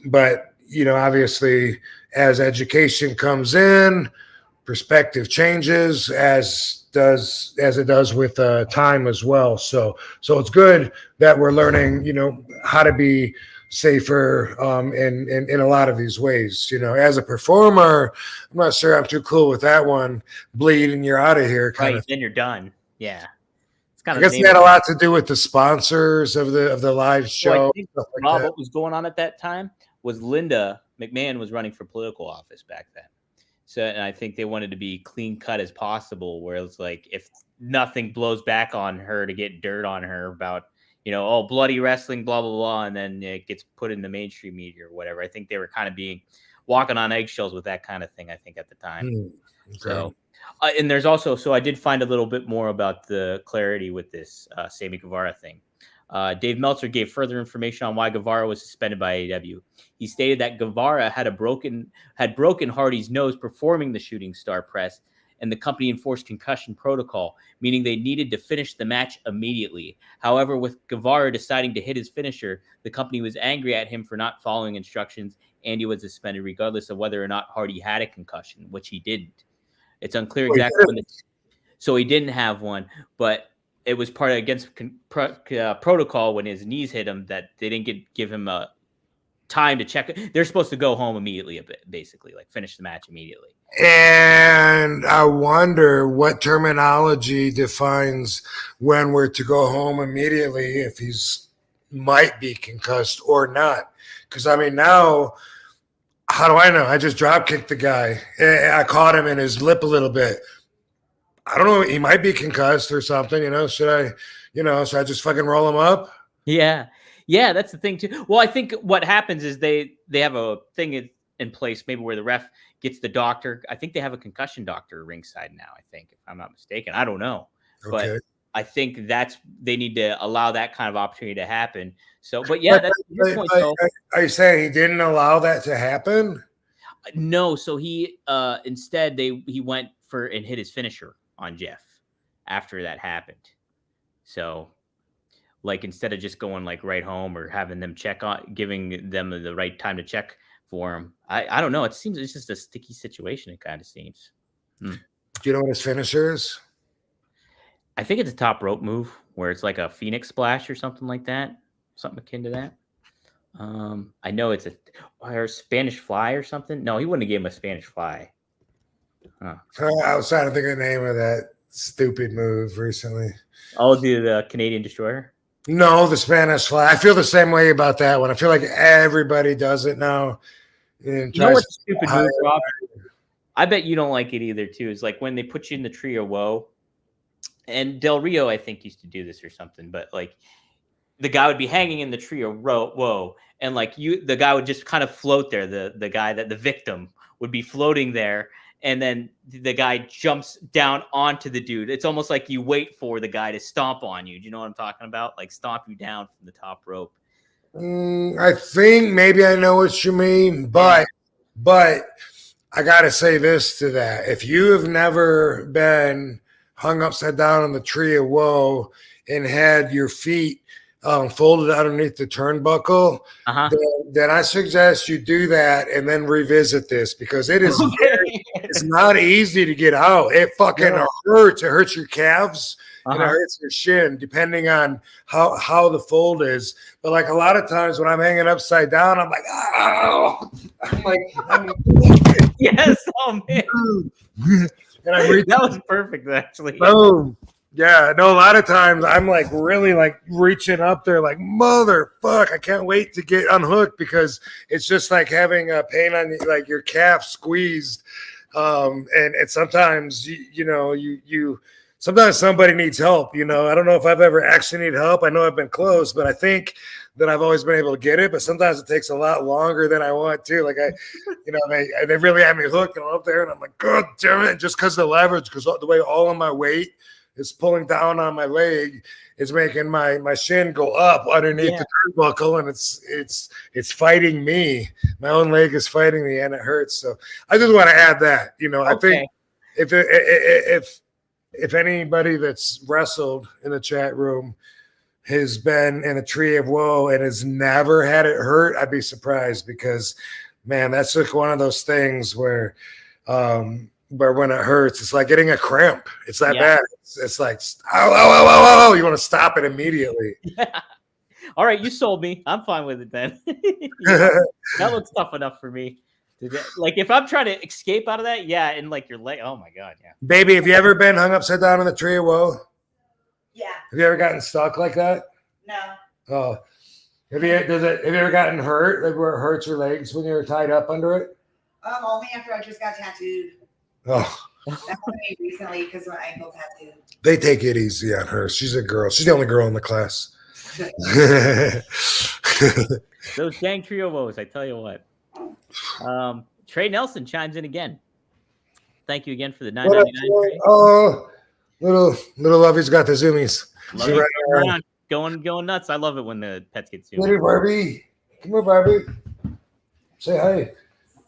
S2: But, obviously, as education comes in, perspective changes as it does with time as well. So it's good that we're learning, how to be safer in a lot of these ways. As a performer, I'm not sure I'm too cool with that one. Bleed and you're out of here.
S1: Right, then you're done. Yeah. kind
S2: I
S1: of the
S2: guess it
S1: name.
S2: had a lot to do with the sponsors of the live
S1: So I
S2: show.
S1: think,
S2: Stuff like
S1: Rob,
S2: that.
S1: what was going on at that time was Linda McMahon was running for political office back then. So, and I think they wanted to be clean cut as possible, where it's like if nothing blows back on her to get dirt on her about, oh, bloody wrestling, blah, blah, blah, and then it gets put in the mainstream media or whatever. I think they were kind of walking on eggshells with that kind of thing, I think, at the time.
S2: Okay.
S1: So, and there's also, so I did find a little bit more about the clarity with this Sammy Guevara thing. Dave Meltzer gave further information on why Guevara was suspended by AEW. He stated that Guevara had broken Hardy's nose performing the Shooting Star Press, and the company enforced concussion protocol, meaning they needed to finish the match immediately. However, with Guevara deciding to hit his finisher, the company was angry at him for not following instructions, and he was suspended regardless of whether or not Hardy had a concussion, which he didn't. It's unclear exactly when so he didn't have one, but it was part of against protocol when his knees hit him that they didn't give him a time to check it. They're supposed to go home immediately, basically, like finish the match immediately.
S2: And I wonder what terminology defines when we're to go home immediately, if he's might be concussed or not. Because I mean, now, how do I know? I just drop kicked the guy. I caught him in his lip a little bit. I don't know. He might be concussed or something. Should I just fucking roll him up?
S1: Yeah, that's the thing too. Well, I think what happens is they have a thing in place, maybe where the ref gets the doctor. I think they have a concussion doctor ringside now. I think, if I'm not mistaken. I don't know,
S2: Okay.
S1: but I think they need to allow that kind of opportunity to happen. So, but yeah, that's your point. So,
S2: are you saying he didn't allow that to happen?
S1: No. So he instead he went for and hit his finisher on Jeff after that happened. So, like, instead of just going like right home or having them check on, giving them the right time to check for him, I don't know. It seems it's just a sticky situation. It kind of seems.
S2: Do you know what his finisher is?
S1: I think it's a top rope move where it's like a Phoenix splash or something like that, something akin to that. I know it's a Spanish fly or something. No, he wouldn't have given him a Spanish fly.
S2: I was trying to think of the name of that stupid move recently.
S1: Oh, the Canadian Destroyer?
S2: No, the Spanish fly. I feel the same way about that one. I feel like everybody does it now.
S1: You know what's a stupid move, Rob? I bet you don't like it either, too. It's like when they put you in the tree of woe. And Del Rio, I think, used to do this or something. But, like, the guy would be hanging in the tree of woe. And, like, the guy would just kind of float there. The guy, the victim, would be floating there. And then the guy jumps down onto the dude. It's almost like you wait for the guy to stomp on you. Do you know what I'm talking about? Like stomp you down from the top rope.
S2: I think maybe I know what you mean, but I gotta say this to that: if you have never been hung upside down on the tree of woe and had your feet folded underneath the turnbuckle, then I suggest you do that and then revisit this, because it is it's not easy to get out. It fucking hurts. It hurts your calves and it hurts your shin, depending on how the fold is. But like a lot of times when I'm hanging upside down, I'm like, oh, I'm like
S1: yes, oh man.
S2: And
S1: that was perfect, actually.
S2: Boom. Yeah, no, a lot of times I'm like really like reaching up there like, motherfuck, I can't wait to get unhooked, because it's just like having a pain on like your calf squeezed. And sometimes, you sometimes somebody needs help. I don't know if I've ever actually needed help. I know I've been close, but I think that I've always been able to get it. But sometimes it takes a lot longer than I want to. Like they really have me hooked, and I'm up there, and I'm like, God damn it, just because the leverage, because the way all of my weight is pulling down on my leg is making my shin go up underneath the turnbuckle, and it's fighting me. My own leg is fighting me, and it hurts. So I just want to add that. I think if anybody that's wrestled in the chat room has been in a tree of woe and has never had it hurt, I'd be surprised, because man, that's like one of those things where when it hurts, it's like getting a cramp. It's that bad. It's like, oh, you want to stop it immediately.
S1: Yeah. All right, you sold me. I'm fine with it then. That looks tough enough for me. Like if I'm trying to escape out of that, and like your leg, oh my God, yeah.
S2: Baby, have you ever been hung upside down in the tree of woe?
S3: Yeah.
S2: Have you ever gotten stuck like that?
S3: No.
S2: Oh, have you ever gotten hurt? Like where it hurts your legs when you're tied up under it?
S3: Only after I just got tattooed.
S2: Oh,
S3: That happened to me recently because my ankle tattooed.
S2: they take it easy on her. She's a girl. She's the only girl in the class.
S1: Those dang trio woes, I tell you what. Trey Nelson chimes in again. Thank you again for the $9.99.
S2: Oh, little Lovey's got the zoomies.
S1: Love you around, going nuts. I love it when the pets get zoomed.
S2: Little Barbie, come here, Barbie. Say hi,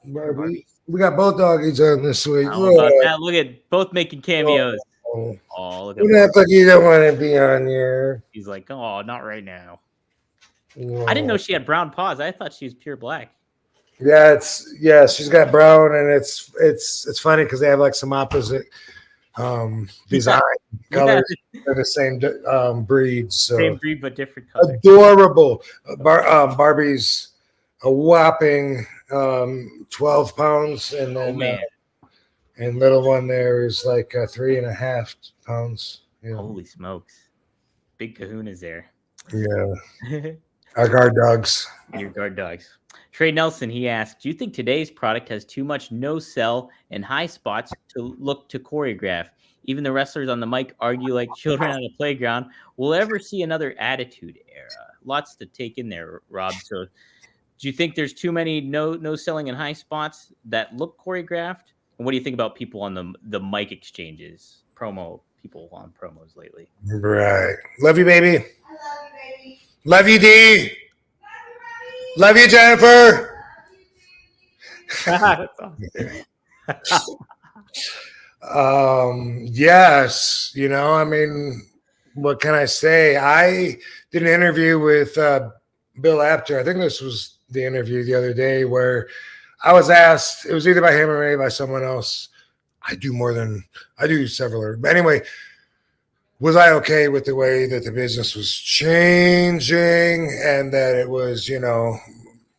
S2: Barbie. We got both doggies on this week.
S1: Look at both making cameos. Look at
S2: you act like you don't want to be on here.
S1: He's like, oh, not right now. I didn't know she had brown paws. I thought she was pure black.
S2: Yeah, she's got brown, and it's funny because they have like some opposite design colors. They're the same breed, so
S1: same breed but different colors.
S2: Adorable. Barbie's a whopping 12 pounds, and then and little one there is like 3.5 pounds. Yeah.
S1: Holy smokes, big kahunas there.
S2: Yeah. Our guard dogs.
S1: Your guard dogs. Trey Nelson, he asked, do you think today's product has too much no-sell and high spots to look to choreograph? Even the wrestlers on the mic argue like children on a playground. We'll ever see another attitude era? Lots to take in there, Rob. So do you think there's too many no-selling and high spots that look choreographed? And what do you think about people on the mic exchanges, people on promos lately?
S2: Right. Love you, baby.
S3: I love you, baby.
S2: Love you, D. Love you, Jennifer.
S1: That's awesome.
S2: Yes. I mean, what can I say? I did an interview with Bill Apter. I think this was the interview the other day where I was asked, it was either by him or maybe by someone else. I do several. But anyway, was I okay with the way that the business was changing and that it was,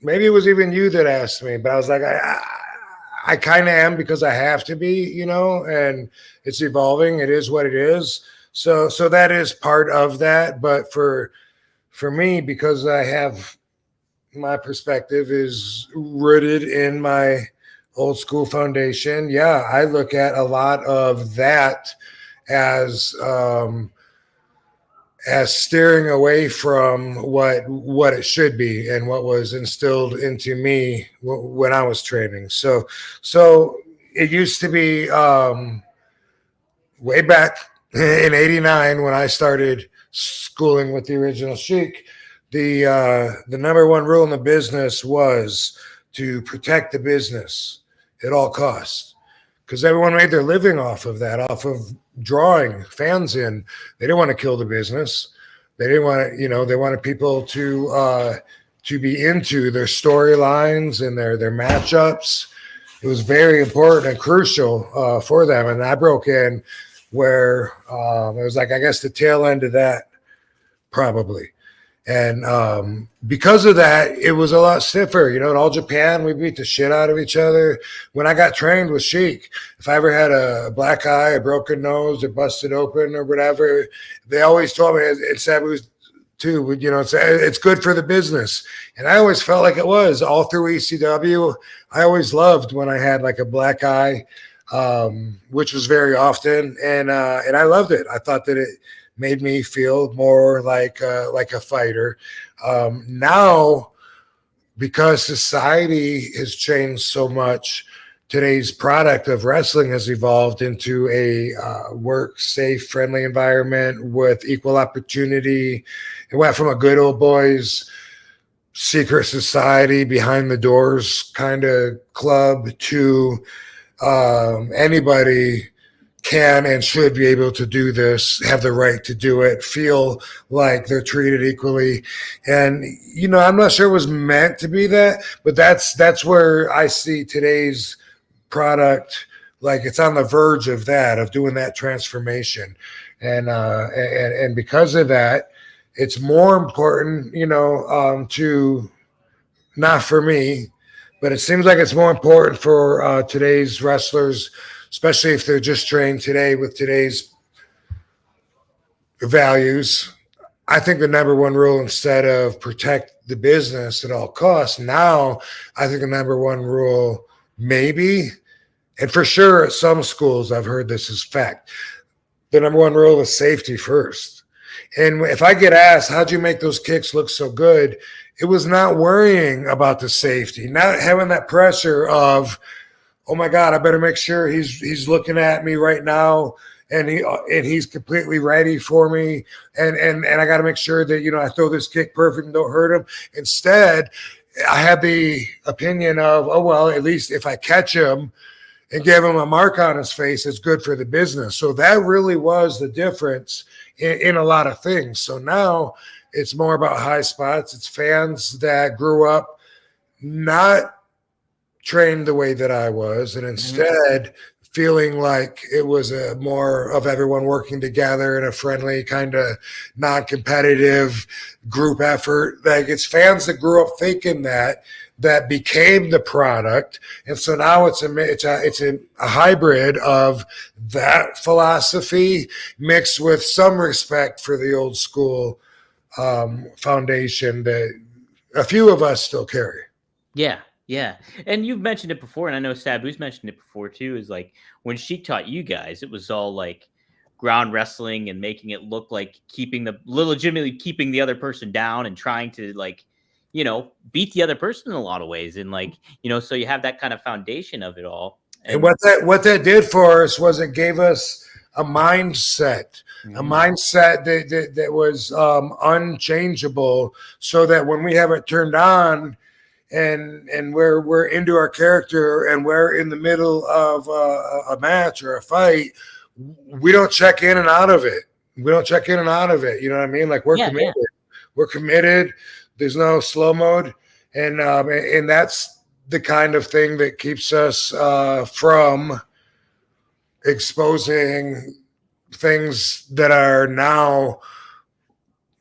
S2: maybe it was even you that asked me, but I was like, I kind of am because I have to be, and it's evolving. It is what it is. So that is part of that. But for me, because I have my perspective is rooted in my old school foundation. Yeah, I look at a lot of that as steering away from what it should be and what was instilled into me when I was training. So it used to be way back in '89 when I started schooling with the original Sheik. The number one rule in the business was to protect the business at all costs, because everyone made their living off of that, off of drawing fans in. They didn't want to kill the business. They didn't want to, they wanted people to be into their storylines and their matchups. It was very important and crucial for them. And I broke in where it was like, I guess, the tail end of that, probably. And because of that, it was a lot stiffer. In All Japan, we beat the shit out of each other. When I got trained with Sheik, if I ever had a black eye, a broken nose, or busted open or whatever, they always told me it's too, it's good for the business. And I always felt like it was all through ECW. I always loved when I had like a black eye, which was very often. And I loved it. I thought that it made me feel more like a fighter. Now, because society has changed so much, today's product of wrestling has evolved into a work safe, friendly environment with equal opportunity. It went from a good old boys secret society behind the doors kind of club to anybody can and should be able to do this, have the right to do it, feel like they're treated equally. And, I'm not sure it was meant to be that, but that's where I see today's product, like it's on the verge of that, of doing that transformation. And because of that, it's more important, to, not for me, but it seems like it's more important for today's wrestlers, especially if they're just trained today with today's values. I think the number one rule, instead of protect the business at all costs, now I think the number one rule, maybe, and for sure at some schools, I've heard this is fact. The number one rule is safety first. And if I get asked, how'd you make those kicks look so good? It was not worrying about the safety, not having that pressure of, oh my God, I better make sure he's looking at me right now, and he's completely ready for me, and I got to make sure that I throw this kick perfect and don't hurt him. Instead, I had the opinion of, oh well, at least if I catch him and give him a mark on his face, it's good for the business. So that really was the difference in a lot of things. So now it's more about high spots. It's fans that grew up not trained the way that I was, and instead feeling like it was a more of everyone working together in a friendly kind of non-competitive group effort. Like, it's fans that grew up thinking that became the product. And so now it's a hybrid of that philosophy mixed with some respect for the old school foundation that a few of us still carry.
S1: Yeah. Yeah. And you've mentioned it before, and I know Sabu's mentioned it before too, is like when she taught you guys, it was all like ground wrestling and making it look like legitimately keeping the other person down and trying to beat the other person in a lot of ways. And so you have that kind of foundation of it all.
S2: And what that did for us was it gave us a mindset, a mindset that was unchangeable, so that when we have it turned on, and we're into our character and we're in the middle of a match or a fight, we don't check in and out of it. You know what I mean? Like, we're committed. Yeah. We're committed. There's no slow mode, and that's the kind of thing that keeps us from exposing things that are now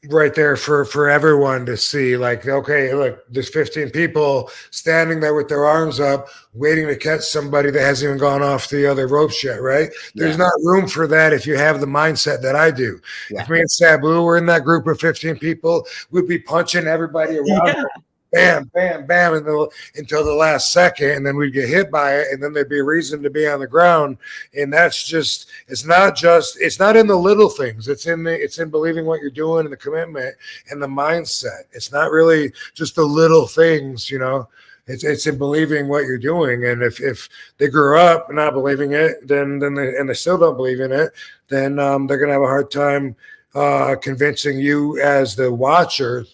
S2: right there for everyone to see. Like, okay, look, there's 15 people standing there with their arms up waiting to catch somebody that hasn't even gone off the other ropes yet, right? Yeah. There's not room for that if you have the mindset that I do. Yeah. If me and Sabu were in that group of 15 people, we'd be punching everybody around. Yeah. Bam, bam, bam, until the last second, and then we'd get hit by it, and then there'd be a reason to be on the ground. And it's not in the little things. It's in believing what you're doing, and the commitment and the mindset. It's not really just the little things, It's in believing what you're doing. And if they grew up not believing it, then they still don't believe in it, then they're gonna have a hard time convincing you as the watcher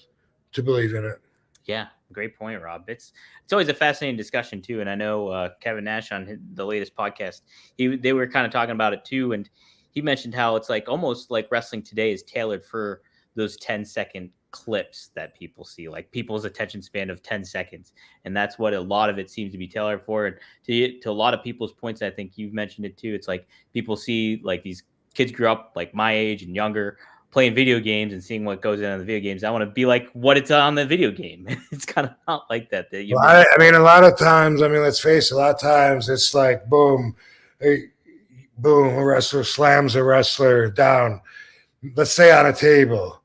S2: to believe in it.
S1: Yeah, great point, Rob. It's always a fascinating discussion too, and I know Kevin Nash on the latest podcast, they were kind of talking about it too, and he mentioned how it's like almost like wrestling today is tailored for those 10-second clips that people see, like people's attention span of 10 seconds, and that's what a lot of it seems to be tailored for. And to a lot of people's points, I think you've mentioned it too. It's like people see like these kids grew up like my age and younger, playing video games and seeing what goes on in the video games. I want to be like what it's on the video game. It's kind of not like that.
S2: I mean, a lot of times, let's face it, a lot of times it's like, boom, boom, a wrestler slams a wrestler down, let's say on a table.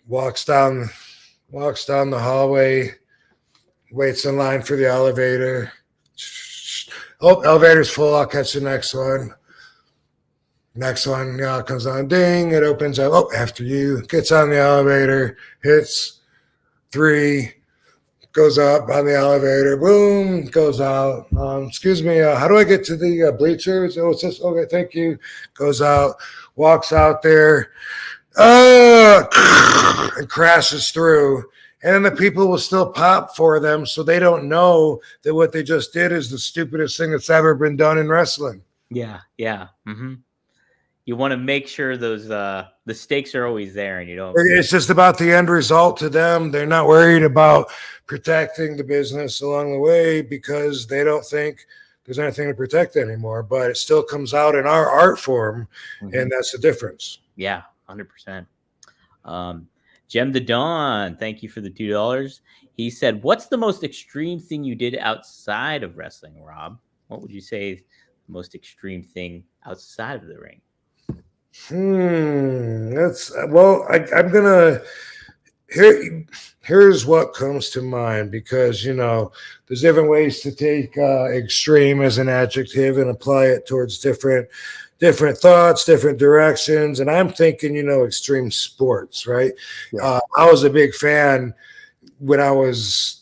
S2: Walks down the hallway, waits in line for the elevator. Oh, elevator's full, I'll catch the next one. Next one comes on, ding, it opens up. Oh, after you, gets on the elevator, hits 3, goes up on the elevator, boom, goes out. Excuse me, how do I get to the bleachers? Oh, it's just, okay, thank you. Goes out, walks out there, and crashes through. And then the people will still pop for them, so they don't know that what they just did is the stupidest thing that's ever been done in wrestling.
S1: Yeah. Mm-hmm. You want to make sure those the stakes are always there, and you don't.
S2: It's just about the end result to them. They're not worried about protecting the business along the way because they don't think there's anything to protect anymore. But it still comes out in our art form, and that's the difference.
S1: Yeah, 100%. Jem the Dawn, thank you for the $2. He said, "What's the most extreme thing you did outside of wrestling, Rob? What would you say is the most extreme thing outside of the ring?"
S2: That's well. I'm gonna here. Here's what comes to mind because there's different ways to take extreme as an adjective and apply it towards different thoughts, different directions. And I'm thinking, extreme sports, right?
S1: Yeah.
S2: I was a big fan when I was,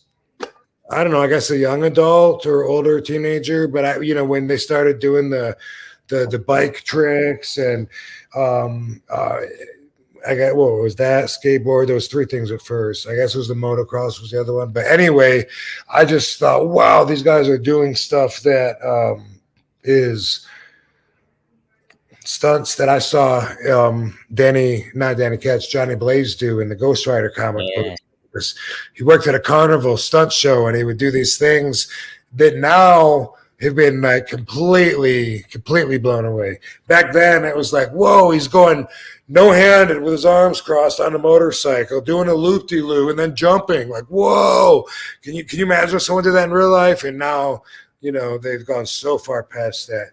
S2: I don't know, I guess a young adult or older teenager, but when they started doing the bike tricks and I got what was that skateboard? There was three things at first. I guess it was the motocross was the other one. But anyway, I just thought, wow, these guys are doing stuff that is stunts that I saw not Danny Katz, Johnny Blaze do in the Ghost Rider comic book.
S1: Yeah.
S2: He worked at a carnival stunt show and he would do these things that now have been like completely blown away. Back then it was like, whoa, he's going no-handed with his arms crossed on a motorcycle, doing a loop-de-loo and then jumping. Like, whoa. Can you imagine if someone did that in real life? And now, they've gone so far past that.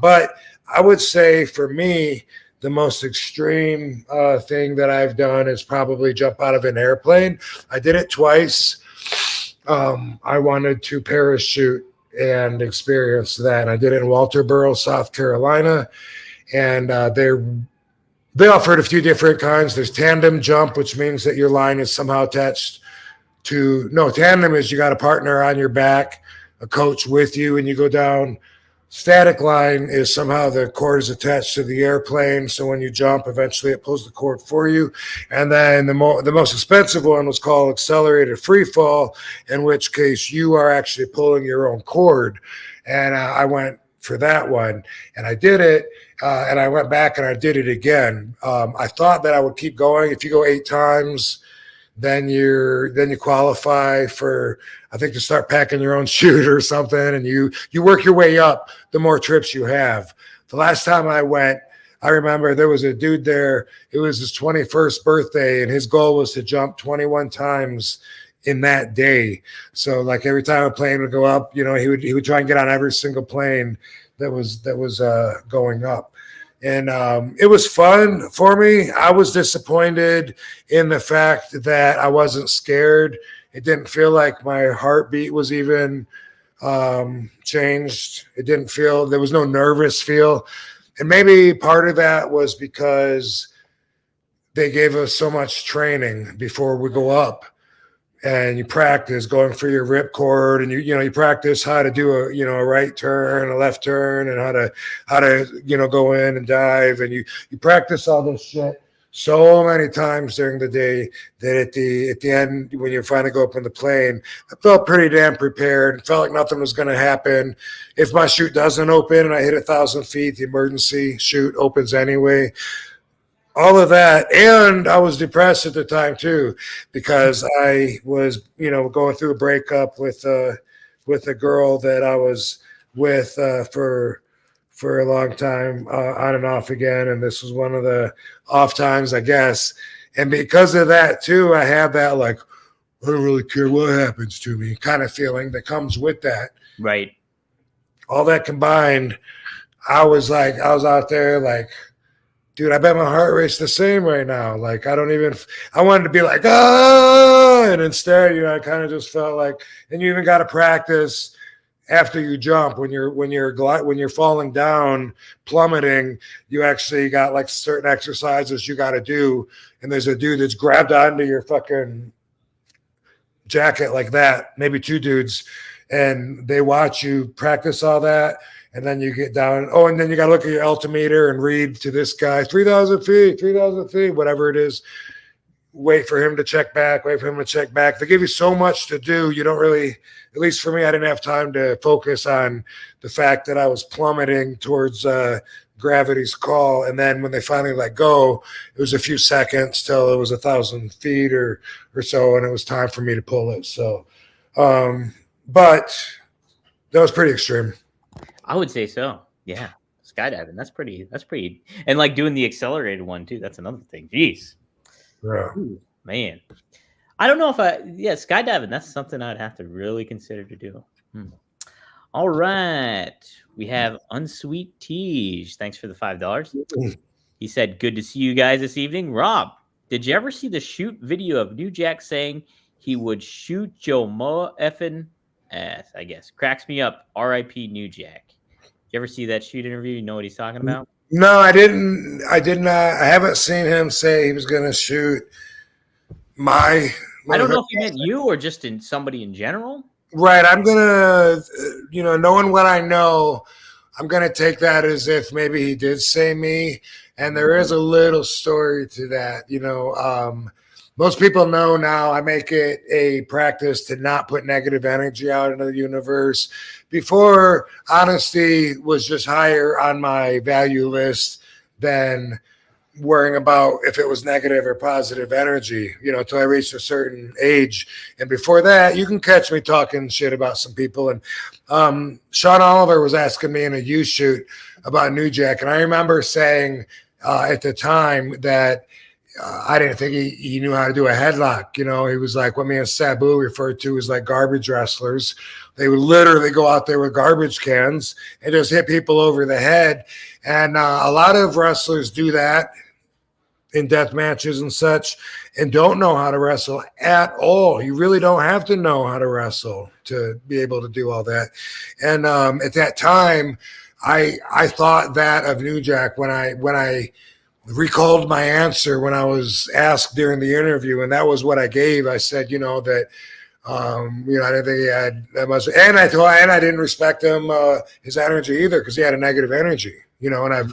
S2: But I would say for me, the most extreme thing that I've done is probably jump out of an airplane. I did it twice. I wanted to parachute and experience that. And I did it in Walterboro, South Carolina. And they offered a few different kinds. There's tandem jump, which means that your line is somehow attached to, no, tandem is you got a partner on your back, a coach with you, and you go down. Static line is somehow the cord is attached to the airplane. So when you jump, eventually it pulls the cord for you. And then the most expensive one was called accelerated free fall, in which case you are actually pulling your own cord. And I went for that one and I did it. And I went back and I did it again. I thought that I would keep going. If you go 8 times, then you qualify for, I think, to start packing your own chute or something, and you work your way up the more trips you have. The last time I went, I remember there was a dude there. It was his 21st birthday, and his goal was to jump 21 times in that day. So like every time a plane would go up, he would try and get on every single plane that was going up. And it was fun for me. I was disappointed in the fact that I wasn't scared. It didn't feel like my heartbeat was even changed. It didn't feel, there was no nervous feel. And maybe part of that was because they gave us so much training before we go up. And you practice going for your ripcord, and you practice how to do a right turn, a left turn, and how to go in and dive, and you practice all this shit so many times during the day that at the end, when you finally go up in the plane, I felt pretty damn prepared. Felt like nothing was going to happen. If my chute doesn't open and I hit 1,000 feet, the emergency chute opens anyway. All of that, and I was depressed at the time too, because I was, going through a breakup with a girl that I was with for a long time, on and off again, and this was one of the off times, I guess. And because of that too, I have that like, I don't really care what happens to me kind of feeling that comes with that.
S1: Right.
S2: All that combined, I was out there like, dude, I bet my heart rate's the same right now. Like, I wanted to be like, and instead, I kind of just felt like, and you even got to practice after you jump when you're falling down, plummeting, you actually got like certain exercises you got to do. And there's a dude that's grabbed onto your fucking jacket like that, maybe 2 dudes, and they watch you practice all that. And then you get down. Oh, and then you got to look at your altimeter and read to this guy, 3,000 feet, whatever it is. Wait for him to check back. They give you so much to do. You don't really, at least for me, I didn't have time to focus on the fact that I was plummeting towards gravity's call. And then when they finally let go, it was a few seconds till it was 1,000 feet or so, and it was time for me to pull it. So, but that was pretty extreme.
S1: I would say so. Yeah. Skydiving. That's pretty. And like doing the accelerated one too. That's another thing. Jeez.
S2: Yeah.
S1: Ooh, man. I don't know if skydiving. That's something I'd have to really consider to do. All right. We have Unsweet Teej. Thanks for the $5. He said, "Good to see you guys this evening." Rob, did you ever see the shoot video of New Jack saying he would shoot Joe Moa effing ass? I guess cracks me up. R.I.P. New Jack. Did you ever see that shoot interview? You know what he's talking about?
S2: No, I didn't. I did not. I haven't seen him say he was going to shoot my.
S1: I don't know if he meant you or just in somebody in general.
S2: Right. I'm going to, knowing what I know, I'm going to take that as if maybe he did say me. And there is a little story to that. Most people know now I make it a practice to not put negative energy out into the universe. Before, honesty was just higher on my value list than worrying about if it was negative or positive energy, until I reached a certain age. And before that, you can catch me talking shit about some people. And Sean Oliver was asking me in a youth shoot about New Jack. And I remember saying at the time that I didn't think he knew how to do a headlock. He was like what me and Sabu referred to as like garbage wrestlers. They would literally go out there with garbage cans and just hit people over the head. And a lot of wrestlers do that in death matches and such and don't know how to wrestle at all. You really don't have to know how to wrestle to be able to do all that. And at that time, I thought that of New Jack when I recalled my answer when I was asked during the interview, and that was what I gave. I said, that I didn't think he had that much, and I didn't respect him his energy either because he had a negative energy, and I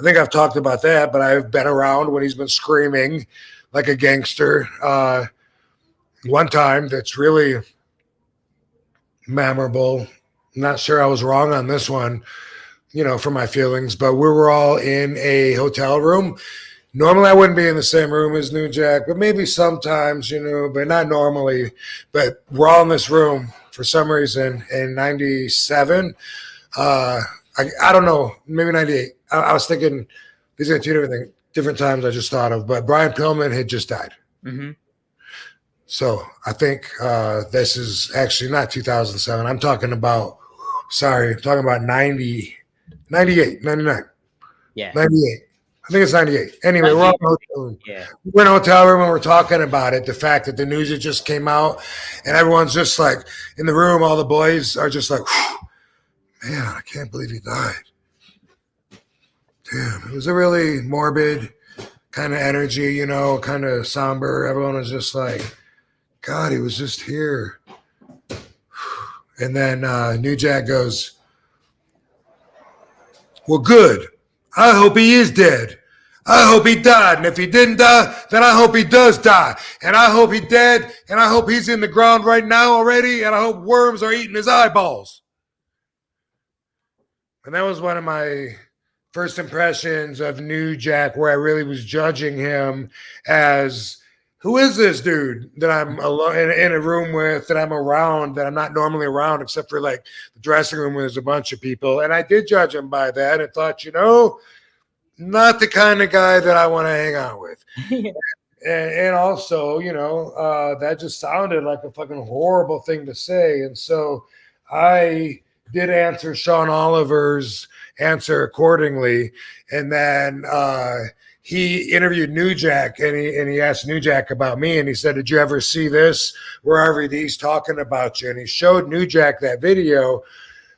S2: think I've talked about that, but I've been around when he's been screaming like a gangster. One time that's really memorable. I'm not sure I was wrong on this one, for my feelings, but we were all in a hotel room. Normally I wouldn't be in the same room as New Jack, but maybe sometimes, but not normally. But we're all in this room for some reason in 97. I don't know, maybe 98. I was thinking these are two different times I just thought of, but Brian Pillman had just died.
S1: Mm-hmm.
S2: So I think this is actually not 2007. I'm talking about 90. 98, 99.
S1: Yeah.
S2: 98. I think it's 98. Anyway, we're in a hotel room and we're talking about it. The fact that the news had just came out and everyone's just like in the room, all the boys are just like, man, I can't believe he died. Damn, it was a really morbid kind of energy, kind of somber. Everyone was just like, God, he was just here. And then New Jack goes, well, good. I hope he is dead. I hope he died. And if he didn't die, then I hope he does die. And I hope he's dead. And I hope he's in the ground right now already. And I hope worms are eating his eyeballs. And that was one of my first impressions of New Jack, where I really was judging him as, who is this dude that I'm alone in a room with, that I'm around, that I'm not normally around, except for like the dressing room where there's a bunch of people. And I did judge him by that and thought, not the kind of guy that I want to hang out with. and also, that just sounded like a fucking horrible thing to say. And so I did answer Sean Oliver's answer accordingly. And then he interviewed New Jack and he asked New Jack about me. And he said, did you ever see this where RVD's talking about you? And he showed New Jack that video.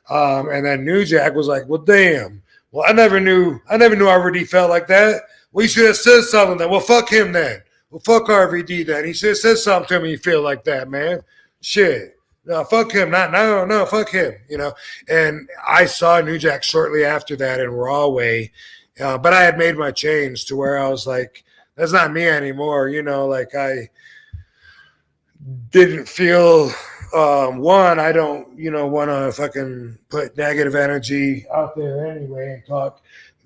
S2: And then New Jack was like, well, damn. Well, I never knew RVD felt like that. Well, he should have said something then. Well, fuck him then. Well, fuck RVD then. He should have said something to me. You feel like that, man. Shit. No, fuck him. No, fuck him. And I saw New Jack shortly after that in Rahway. But I had made my change to where I was like, that's not me anymore. Like I didn't feel, I don't, want to fucking put negative energy out there anyway and talk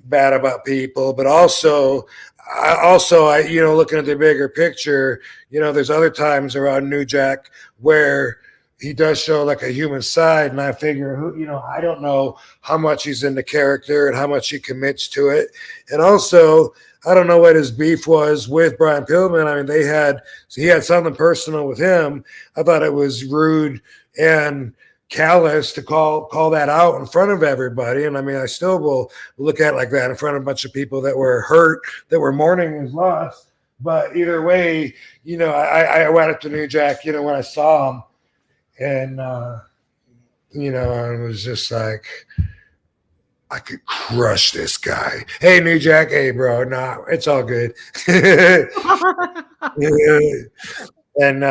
S2: bad about people. But also, I looking at the bigger picture, there's other times around New Jack where he does show like a human side, and I figure, I don't know how much he's in the character and how much he commits to it. And also, I don't know what his beef was with Brian Pillman. I mean, he had something personal with him. I thought it was rude and callous to call that out in front of everybody. And I mean, I still will look at it like that in front of a bunch of people that were hurt, that were mourning his loss. But either way, you know, I went up to New Jack, you know, when I saw him, and you know, I was just like, I could crush this guy. Hey, New Jack. Hey, bro. Nah, it's all good. And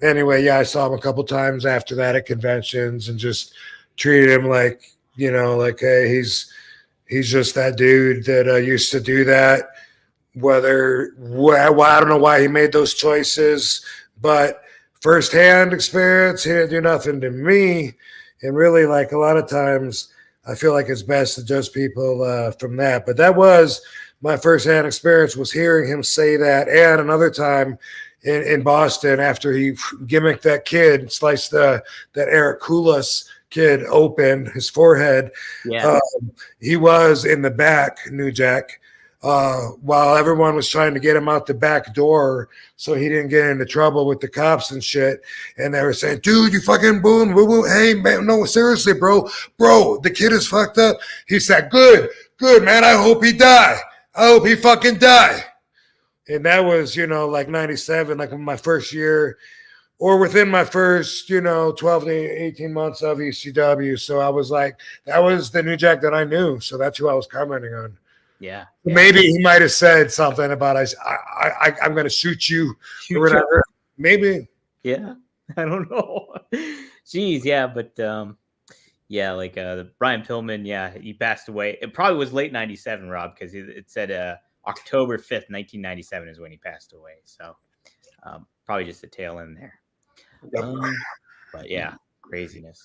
S2: anyway, yeah, I saw him a couple times after that at conventions and just treated him like, you know, like, hey, he's just that dude that used to do that. Well, I don't know why he made those choices, but firsthand experience, he didn't do nothing to me. And really, like a lot of times, I feel like it's best to judge people from that. But that was my firsthand experience, was hearing him say that. And another time in Boston, after he gimmicked that kid, sliced that Eric Koulas kid open, his forehead.
S1: Yeah.
S2: He was in the back, New Jack, while everyone was trying to get him out the back door so he didn't get into trouble with the cops and shit. And they were saying, dude, you fucking boom, woo, woo. Hey, man, no, seriously, bro, the kid is fucked up. He said, good, man. I hope he die. I hope he fucking die. And that was, you know, like 97, like my first year, or within my first, you know, 12 to 18 months of ECW. So I was like, that was the New Jack that I knew. So that's who I was commenting on.
S1: Yeah.
S2: Maybe he might have said something about I'm going to shoot you or whatever. Maybe.
S1: Yeah. I don't know. Jeez. Yeah. But yeah, like Brian Pillman. Yeah. He passed away. It probably was late 97, Rob, because it said October 5th, 1997 is when he passed away. So probably just a tail end there. But yeah, craziness.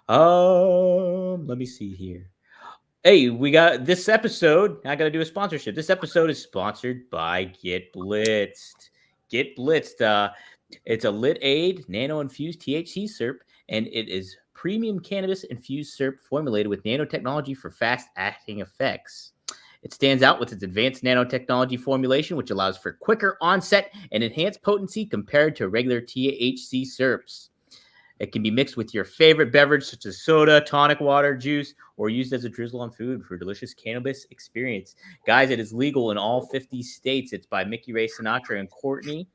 S1: Let me see here. Hey, we got this episode. I got to do a sponsorship. This episode is sponsored by Get Blitzed. Get Blitzed. It's a Lit Aid nano-infused THC syrup, and it is premium cannabis-infused syrup formulated with nanotechnology for fast-acting effects. It stands out with its advanced nanotechnology formulation, which allows for quicker onset and enhanced potency compared to regular THC syrups. It can be mixed with your favorite beverage, such as soda, tonic water, juice, or used as a drizzle on food for a delicious cannabis experience. Guys, it is legal in all 50 states. It's by Mickey Ray Sinatra and Courtney,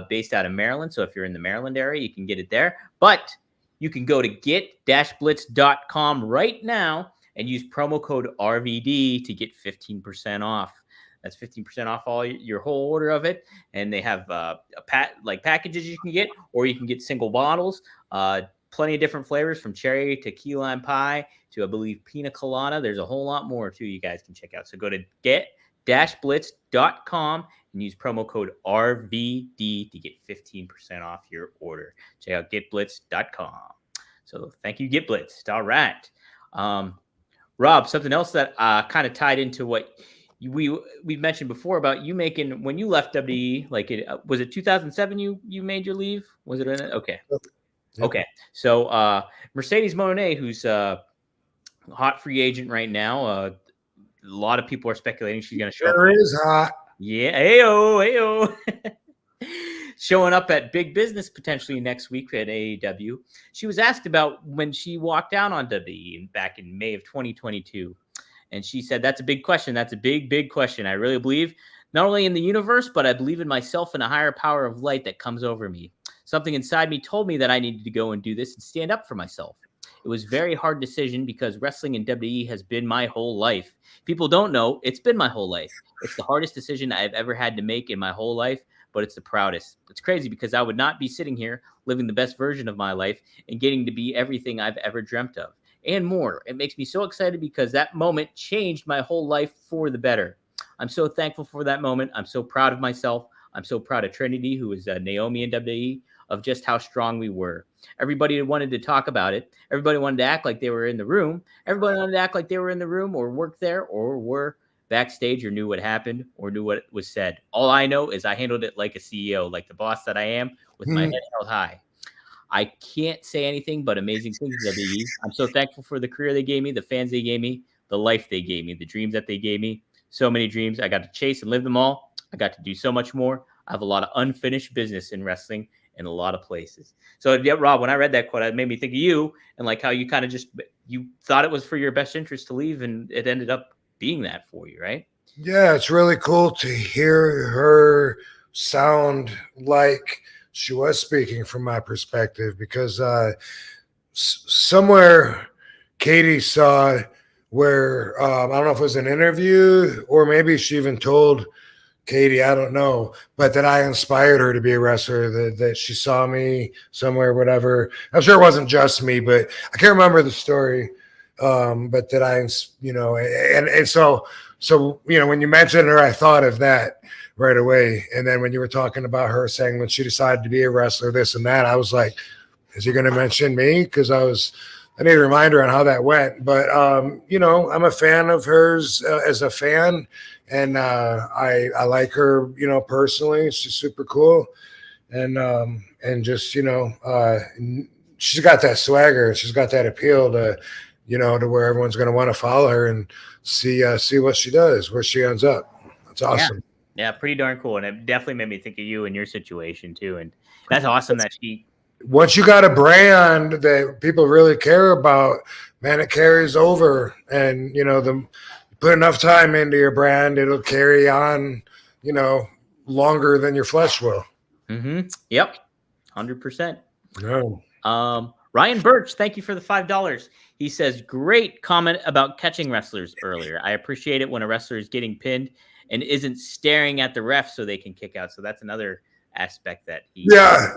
S1: based out of Maryland. So if you're in the Maryland area, you can get it there. But you can go to get-blitz.com right now and use promo code RVD to get 15% off. That's 15% off all your whole order of it. And they have packages you can get, or you can get single bottles. Plenty of different flavors, from cherry to key lime pie to, I believe, pina colada. There's a whole lot more too you guys can check out. So go to get-blitz.com and use promo code RVD to get 15% off your order. Check out getblitz.com. So thank you, Get Blitzed. All right. Rob, something else that kind of tied into what we've mentioned before about you making, when you left WWE, like was it 2007 you made your leave? Was it in it? Okay. Yep. Okay. So Mercedes Moné, who's a hot free agent right now, a lot of people are speculating she's going to show up.
S2: Is hot.
S1: Yeah. Ayo. Showing up at Big Business potentially next week at AEW. She was asked about when she walked out on WWE back in May of 2022. And she said, that's a big question. That's a big, big question. I really believe not only in the universe, but I believe in myself and a higher power of light that comes over me. Something inside me told me that I needed to go and do this and stand up for myself. It was a very hard decision because wrestling in WWE has been my whole life. People don't know, it's been my whole life. It's the hardest decision I've ever had to make in my whole life, but it's the proudest. It's crazy because I would not be sitting here living the best version of my life and getting to be everything I've ever dreamt of. And more. It makes me so excited because that moment changed my whole life for the better. I'm so thankful for that moment. I'm so proud of myself. I'm so proud of Trinity, who is Naomi in WWE, of just how strong we were. Everybody wanted to talk about it. Everybody wanted to act like they were in the room. Everybody wanted to act like they were in the room or worked there or were backstage or knew what happened or knew what was said. All I know is I handled it like a CEO, like the boss that I am, with my head held high. I can't say anything but amazing things to WWE. I'm so thankful for the career they gave me, the fans they gave me, the life they gave me, the dreams that they gave me. So many dreams. I got to chase and live them all. I got to do so much more. I have a lot of unfinished business in wrestling, in a lot of places. So yeah, Rob, when I read that quote, it made me think of you and like how you kind of just you thought it was for your best interest to leave, and it ended up being that for you, right?
S2: Yeah, it's really cool to hear her sound like she was speaking from my perspective because somewhere Katie saw where I don't know if it was an interview or maybe she even told Katie, I don't know, but that I inspired her to be a wrestler, that she saw me somewhere, whatever. I'm sure it wasn't just me, but I can't remember the story. But that I, and so, when you mentioned her, I thought of that right away. And then when you were talking about her saying when she decided to be a wrestler, this and that, I was like, is he going to mention me? Because I need a reminder on how that went. But, I'm a fan of hers as a fan. And I like her, personally. She's super cool. And just, she's got that swagger. She's got that appeal to where everyone's going to want to follow her and see what she does, where she ends up. That's awesome.
S1: Yeah, pretty darn cool. And it definitely made me think of you and your situation too. And that's awesome that she.
S2: Once you got a brand that people really care about, man, it carries over. And, put enough time into your brand, it'll carry on, longer than your flesh will.
S1: Mm-hmm. Yep. 100%.
S2: Yeah.
S1: Ryan Birch, thank you for the $5. He says, great comment about catching wrestlers earlier. I appreciate it when a wrestler is getting pinned and isn't staring at the ref so they can kick out. So that's another aspect that he.
S2: Yeah.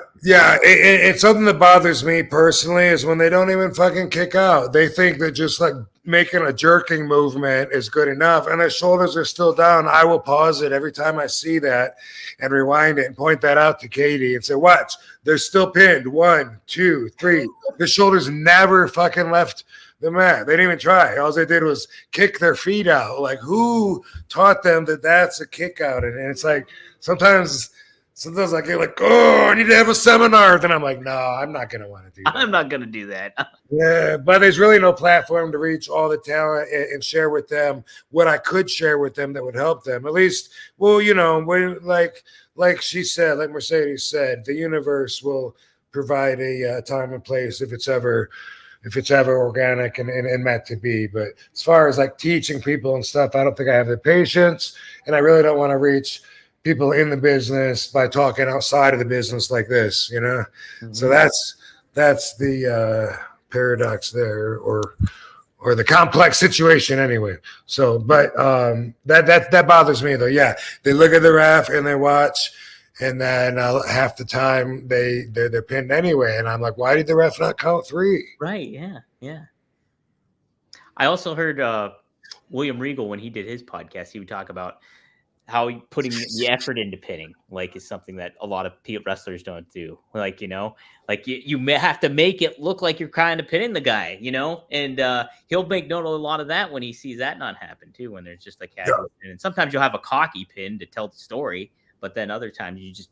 S2: It's something that bothers me personally is when they don't even fucking kick out. They think that just like making a jerking movement is good enough and their shoulders are still down. I will pause it every time I see that and rewind it and point that out to Katie and say, watch, they're still pinned. 1, 2, 3. The shoulders never fucking left the mat. They didn't even try. All they did was kick their feet out. Like, who taught them that that's a kick out? And it's like sometimes I get like, oh, I need to have a seminar. Then I'm like, no, I'm not going to want to do that.
S1: I'm not going to do that.
S2: Yeah, but there's really no platform to reach all the talent and share with them what I could share with them that would help them. At least, well, when, like she said, like Mercedes said, the universe will provide a time and place if it's ever organic and meant to be. But as far as like teaching people and stuff, I don't think I have the patience, and I really don't want to reach people in the business by talking outside of the business like this, Mm-hmm. So that's the paradox there, or the complex situation anyway. So, but that bothers me though. Yeah, they look at the ref and they watch, and then half the time they're pinned anyway, and I'm like, why did the ref not count 3?
S1: Right? Yeah. I also heard William Regal when he did his podcast. He would talk about how putting the effort into pinning, like, is something that a lot of wrestlers don't do. Like, you may have to make it look like you're kind of pinning the guy, and he'll make note of a lot of that when he sees that not happen too, when there's just a casual pin. And sometimes you'll have a cocky pin to tell the story, but then other times you just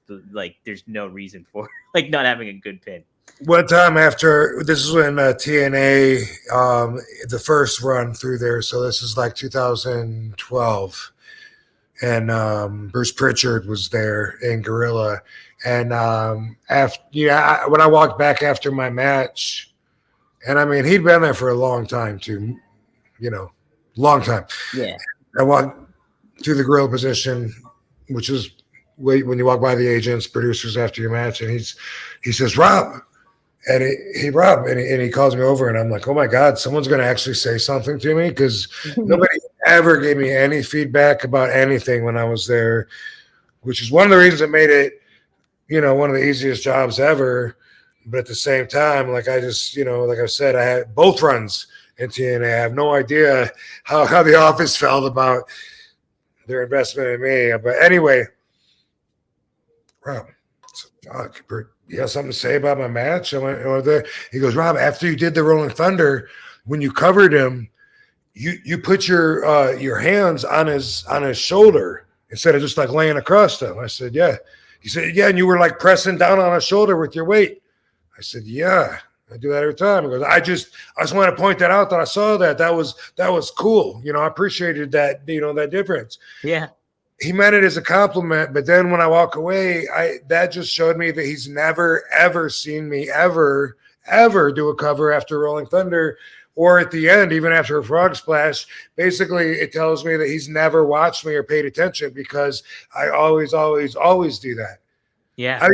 S1: there's no reason for like not having a good pin.
S2: One time after, this is when TNA, the first run through there. So this is like 2012. And Bruce Pritchard was there in Gorilla. And when I walked back after my match, and I mean, he'd been there for a long time too, long time.
S1: Yeah.
S2: I walked to the Gorilla position, which is when you walk by the agents, producers after your match, and he says, Rob. And he calls me over, and I'm like, oh my God, someone's going to actually say something to me, because nobody ever gave me any feedback about anything when I was there, which is one of the reasons that made it, one of the easiest jobs ever. But at the same time, like I just, like I said, I had both runs in TNA. I have no idea how the office felt about their investment in me. But anyway, Rob, you have something to say about my match? I went over there. He goes, Rob, after you did the Rolling Thunder, when you covered him, you put your hands on his shoulder instead of just like laying across him. I said, yeah. He said, yeah, and you were like pressing down on his shoulder with your weight. I said, yeah, I do that every time. He goes, I just want to point that out that I saw that. That was cool. I appreciated that, that difference.
S1: Yeah.
S2: he meant it as a compliment, but then when I walk away, that just showed me that he's never ever seen me ever do a cover after Rolling Thunder, or at the end, even after a Frog Splash. Basically, it tells me that he's never watched me or paid attention, because I always do that.
S1: Yeah.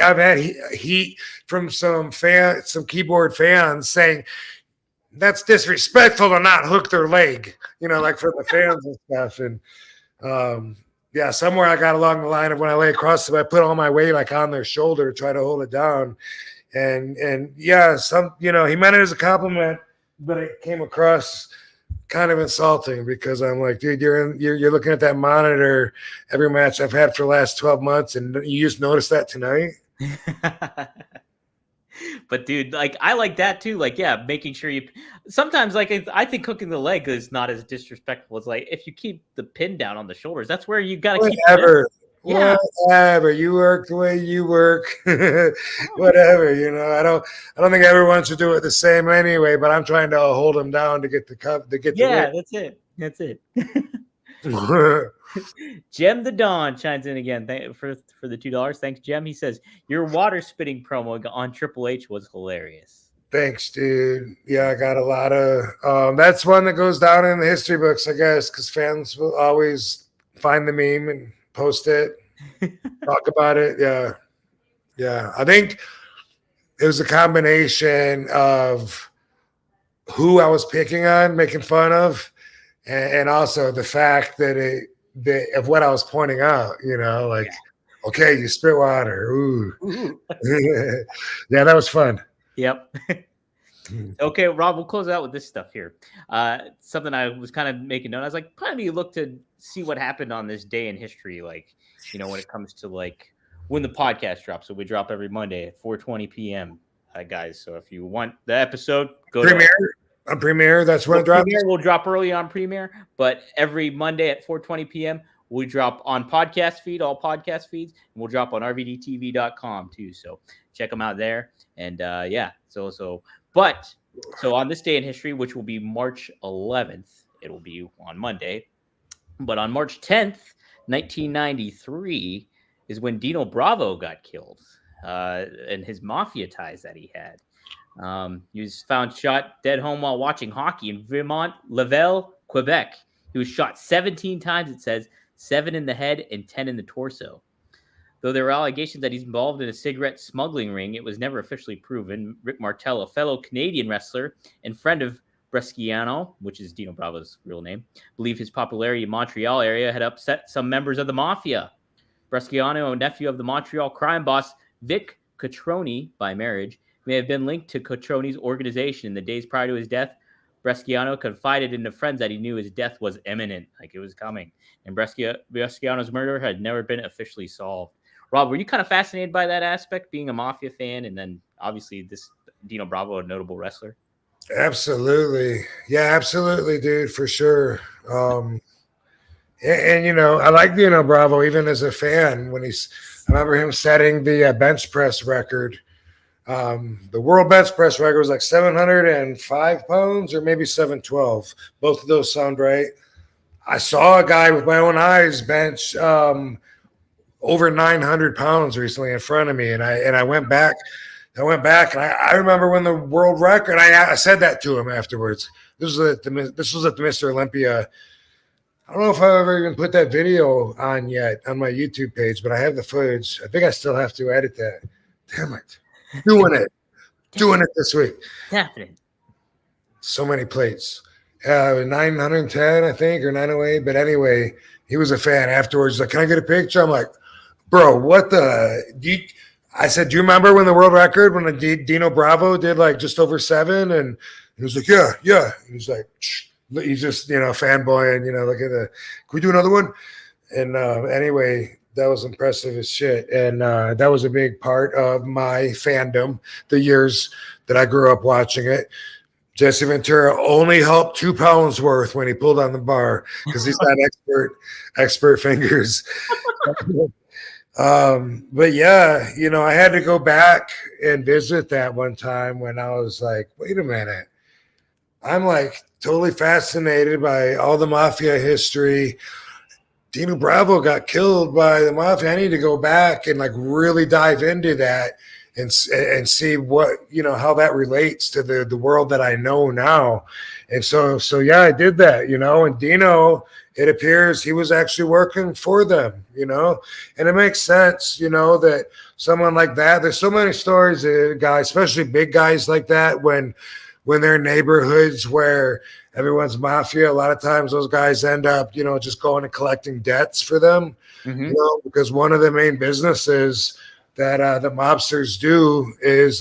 S2: I've had heat from some keyboard fans saying that's disrespectful to not hook their leg, like for the fans and stuff. And yeah, somewhere I got along the line of when I lay across them, I put all my weight like on their shoulder to try to hold it down. And yeah, he meant it as a compliment, but it came across kind of insulting, because I'm like, dude, you're looking at that monitor every match I've had for the last 12 months, and you just noticed that tonight.
S1: But dude, like, I like that too. Like, yeah, making sure sometimes, like, I think hooking the leg is not as disrespectful. It's like, if you keep the pin down on the shoulders, that's where you got to keep it. Yeah.
S2: Whatever, you work the way you work. Whatever, I don't think everyone should do it the same anyway, but I'm trying to hold them down to get the cup, to get the win.
S1: That's it. Jem the Dawn chimes in again for the $2. Thanks, Jem. He says your water spitting promo on Triple H was hilarious.
S2: Thanks, dude. Yeah, I got a lot of that's one that goes down in the history books, I guess, because fans will always find the meme and post it, talk about it. Yeah. I think it was a combination of who I was picking on, making fun of, and also the fact that of what I was pointing out. Okay, you spit water. Ooh. Yeah, that was fun.
S1: Yep. Okay, Rob, we'll close out with this stuff here. Something I was kind of making note. I was like, probably look to see what happened on this day in history, like, when it comes to like when the podcast drops. So we drop every Monday at 4:20 p.m. Guys. So if you want the episode, go
S2: on Premiere. That's when it drops.
S1: We'll drop early on Premiere, but every Monday at 4:20 p.m. we drop on podcast feed, all podcast feeds, and we'll drop on rvdtv.com too. So check them out there. And So on this day in history, which will be March 11th, it will be on Monday. But on March 10th, 1993, is when Dino Bravo got killed, and his mafia ties that he had. He was found shot dead home while watching hockey in Vermont-Laval, Quebec. He was shot 17 times, it says, 7 in the head and 10 in the torso. Though there were allegations that he's involved in a cigarette smuggling ring, it was never officially proven. Rick Martel, a fellow Canadian wrestler and friend of Bresciano, which is Dino Bravo's real name, believed his popularity in Montreal area had upset some members of the mafia. Bresciano, a nephew of the Montreal crime boss Vic Cotroni by marriage, may have been linked to Cotroni's organization. In the days prior to his death, Bresciano confided in friends that he knew his death was imminent, like it was coming, and Bresciano's murder had never been officially solved. Rob, were you kind of fascinated by that aspect, being a mafia fan, and then obviously this Dino Bravo, a notable wrestler?
S2: Absolutely. Yeah, absolutely, dude, for sure. And I like Dino Bravo even as a fan. I remember him setting the bench press record. The world bench press record was like 705 pounds or maybe 712. Both of those sound right. I saw a guy with my own eyes bench over 900 pounds recently in front of me, and I went back. And I remember when the world record. I said that to him afterwards. This was at the Mr. Olympia. I don't know if I've ever even put that video on yet on my YouTube page, but I have the footage. I think I still have to edit that. Damn it. Doing it this week.
S1: Definitely.
S2: So many plates. 910, I think, or 908. But anyway, he was a fan afterwards. He's like, can I get a picture? I'm like, bro, what the? I said, do you remember when the world record, when Dino Bravo did like just over 7? And he was like, yeah. And he's like, he's just, fanboy. And, look at can we do another one? And anyway, that was impressive as shit. And that was a big part of my fandom, the years that I grew up watching it. Jesse Ventura only helped 2 pounds worth when he pulled on the bar because he's got expert fingers. But yeah, I had to go back and visit that one time when I was like, wait a minute. I'm like totally fascinated by all the mafia history. Dino Bravo got killed by the mafia. I need to go back and like really dive into that and see what, you know, how that relates to the world that I know now. And so yeah, I did that, you know, and Dino, it appears he was actually working for them, you know, and it makes sense, you know, that someone like that, there's so many stories, guys, especially big guys like that, when they're in neighborhoods where everyone's mafia, a lot of times those guys end up, you know, just going and collecting debts for them, you know, because one of the main businesses that the mobsters do is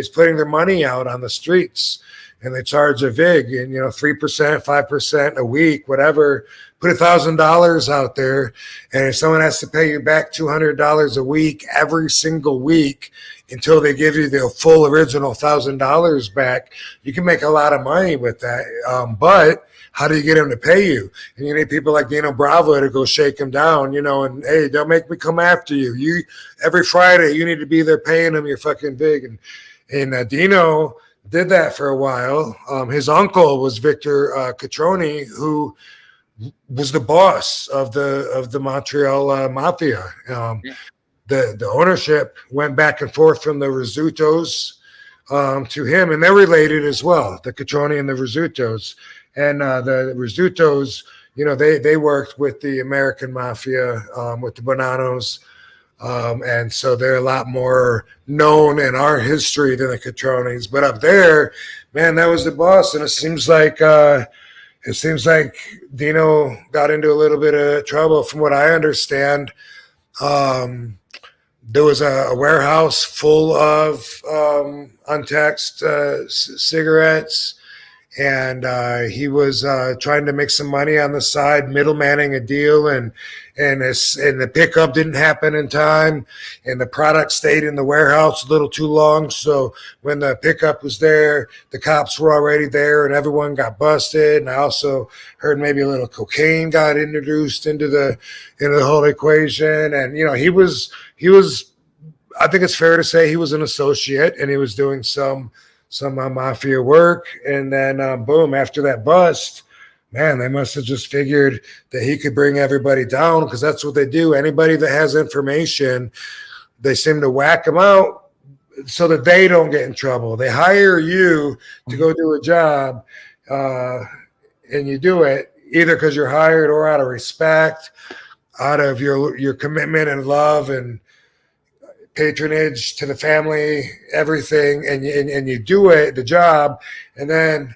S2: putting their money out on the streets, and they charge a vig, and, you know, 3%, 5% a week, whatever. Put $1,000 out there, and if someone has to pay you back $200 a week every single week until they give you the full original $1,000 back, you can make a lot of money with that. But how do you get them to pay you? And you need people like Dino Bravo to go shake them down, you know, and hey, don't make me come after you. You every Friday you need to be there paying them your fucking vig. And Dino did that for a while. His uncle was Victor Catroni, who was the boss of the Montreal mafia. The ownership went back and forth from the Rizzutos to him, and they're related as well, the Catroni and the Rizzutos. And the Rizzutos, you know, they worked with the American mafia, with the Bonanos, and so they're a lot more known in our history than the Catronis. But up there, man, that was the boss, and it seems like Dino got into a little bit of trouble, from what I understand. There was a warehouse full of untaxed cigarettes, and he was trying to make some money on the side, middlemaning a deal, and the pickup didn't happen in time, and the product stayed in the warehouse a little too long. So when the pickup was there, the cops were already there, and everyone got busted. And I also heard maybe a little cocaine got introduced into the whole equation. And you know, he was. I think it's fair to say he was an associate, and he was doing some mafia work. And then boom, after that bust, man, they must have just figured that he could bring everybody down, because that's what they do. Anybody that has information, they seem to whack them out so that they don't get in trouble. They hire you to go do a job, and you do it either because you're hired or out of respect, out of your commitment and love and patronage to the family, everything, and you do it, the job, and then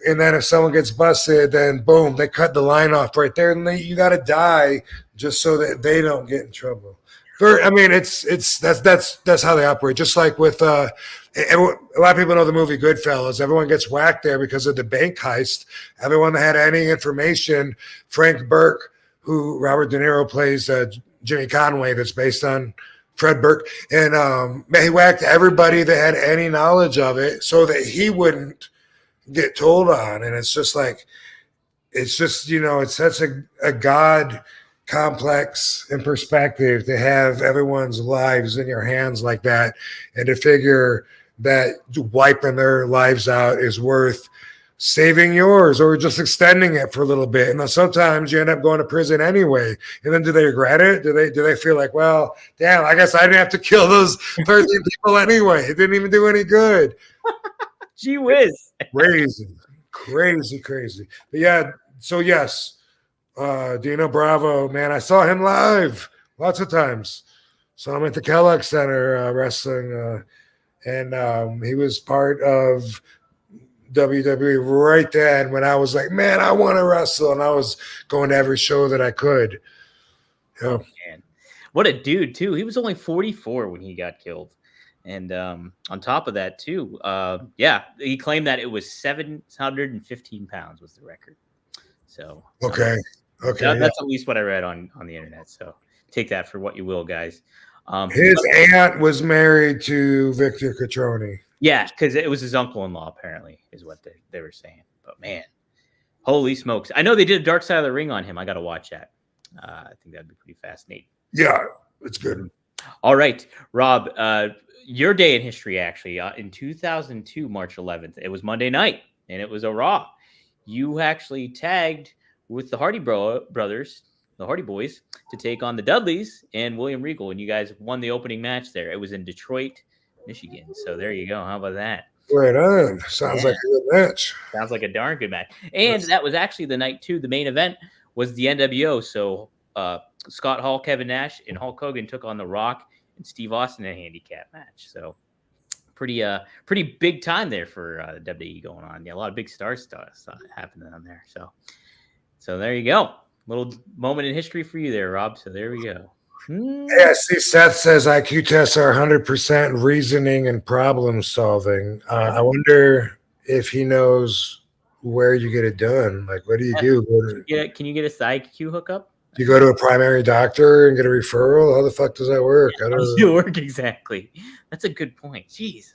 S2: if someone gets busted, then boom, they cut the line off right there, and you got to die just so that they don't get in trouble. I mean, that's how they operate. Just like with a lot of people know the movie Goodfellas. Everyone gets whacked there because of the bank heist. Everyone that had any information, Frank Burke, who Robert De Niro plays Jimmy Conway, that's based on Fred Burke, and he whacked everybody that had any knowledge of it so that he wouldn't get told on. And it's just like, it's just, you know, it's such a God complex in perspective to have everyone's lives in your hands like that, and to figure that wiping their lives out is worth saving yours or just extending it for a little bit. And then sometimes you end up going to prison anyway. And then do they regret it? Do they feel like, well, damn, I guess I didn't have to kill those 13 people anyway. It didn't even do any good.
S1: Gee whiz.
S2: Crazy. But yeah, so yes, Dino Bravo, man, I saw him live lots of times. Saw him at the Kellogg Center wrestling, and he was part of WWE right then when I was like, man, I want to wrestle, and I was going to every show that I could. Yeah.
S1: Oh, man. What a dude too. He was only 44 when he got killed. And on top of that too, he claimed that it was 715 pounds was the record. So
S2: okay.
S1: That's at least what I read on the internet. So take that for what you will, guys.
S2: His aunt was married to Victor Catroni.
S1: Yeah, because it was his uncle-in-law, apparently, is what they were saying. But man, holy smokes. I know they did a Dark Side of the Ring on him. I got to watch that. I think that'd be pretty fascinating.
S2: Yeah, it's good.
S1: All right, Rob, your day in history, actually, in 2002, March 11th, it was Monday night, and it was a Raw. You actually tagged with the Hardy brothers the Hardy Boys, to take on the Dudleys and William Regal, and you guys won the opening match there. It was in Detroit, Michigan. So there you go. How about that?
S2: Right on. Sounds
S1: Yeah.
S2: like a good match.
S1: Sounds like a darn good match. And that was actually the night too. The main event was the NWO. So Scott Hall, Kevin Nash, and Hulk Hogan took on The Rock and Steve Austin in a handicap match. So pretty big time there for WWE going on. Yeah, a lot of big star stuff happening on there. So there you go. Little moment in history for you there, Rob. So there we go.
S2: Yeah, see, Seth says IQ tests are 100% reasoning and problem solving. I wonder if he knows where you get it done. Like, what do you do?
S1: Can you get a IQ hookup?
S2: Do you go to a primary doctor and get a referral? How the fuck does that work?
S1: How does it work exactly? That's a good point. Jeez.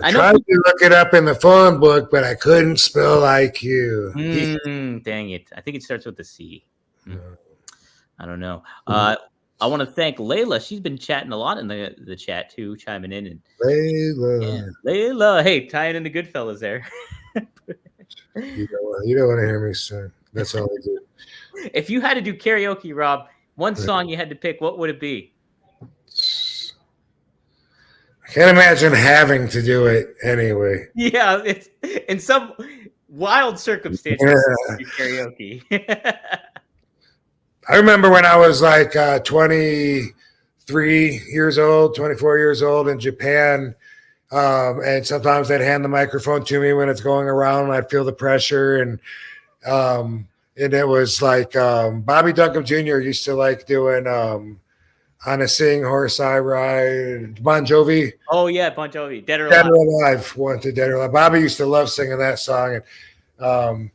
S2: I tried to look it up in the phone book, but I couldn't spell IQ.
S1: Dang it. I think it starts with a C. I don't know. I want to thank Layla. She's been chatting a lot in the chat too, chiming in. And Layla. Hey, tying in the Goodfellas there.
S2: You don't want to hear me sing. That's all I do.
S1: If you had to do karaoke, Rob, one song you had to pick, what would it be?
S2: I can't imagine having to do it anyway.
S1: Yeah, it's in some wild circumstances. Do karaoke.
S2: I remember when I was like 23 years old, 24 years old in Japan, and sometimes they'd hand the microphone to me when it's going around, and I'd feel the pressure, and it was like Bobby Duncan Jr. used to like doing On a Sing Horse I Ride, Bon Jovi.
S1: Oh yeah, Bon Jovi, Dead or
S2: Alive. Went to Dead or Alive. Bobby used to love singing that song, and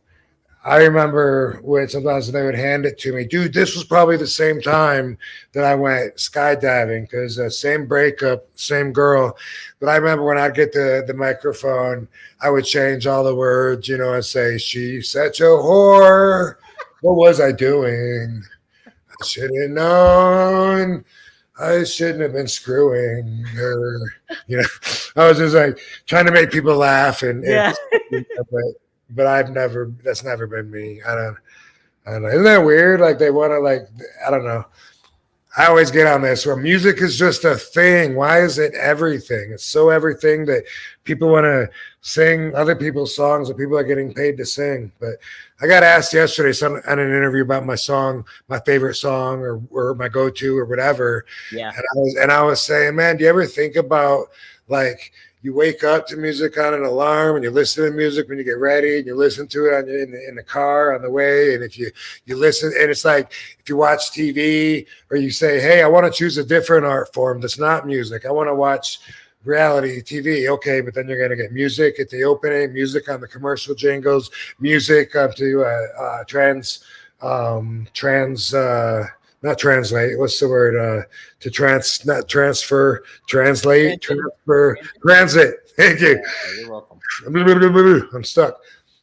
S2: I remember when sometimes they would hand it to me. Dude, this was probably the same time that I went skydiving because same breakup, same girl. But I remember when I'd get the microphone, I would change all the words, and say, "She's such a whore." What was I doing? I should have known. I shouldn't have been screwing her. I was just like trying to make people laugh and but that's never been me. I don't know. Isn't that weird? Like they want to I don't know. I always get on this where music is just a thing. Why is it everything? It's so everything that people want to sing other people's songs that people are getting paid to sing. But I got asked yesterday on an interview about my song, my favorite song or my go-to or whatever.
S1: Yeah.
S2: And I was saying, man, do you ever think about like you wake up to music on an alarm and you listen to music when you get ready and you listen to it in the car on the way. And if you listen, and it's like if you watch TV or you say, hey, I want to choose a different art form that's not music. I want to watch reality TV. Okay, but then you're going to get music at the opening, music on the commercial jingles, music up to not translate. What's the word? Not transfer, translate, transfer, transit. Thank you.
S1: Yeah, you're welcome.
S2: I'm stuck.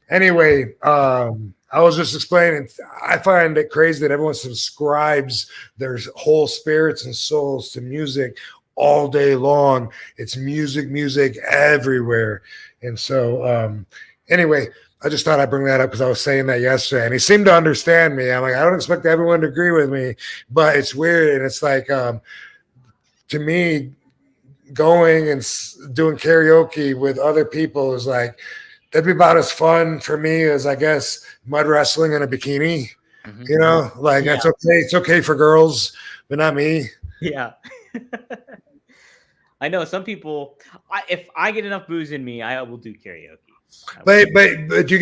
S2: Anyway, I was just explaining. I find it crazy that everyone subscribes their whole spirits and souls to music all day long. It's music everywhere. And so, anyway, I just thought I'd bring that up because I was saying that yesterday, and he seemed to understand me. I'm like, I don't expect everyone to agree with me, but it's weird. And it's like, to me, going and doing karaoke with other people is like, that'd be about as fun for me as, I guess, mud wrestling in a bikini. Mm-hmm. That's okay. It's okay for girls, but not me.
S1: Yeah. I know some people, if I get enough booze in me, I will do karaoke.
S2: But do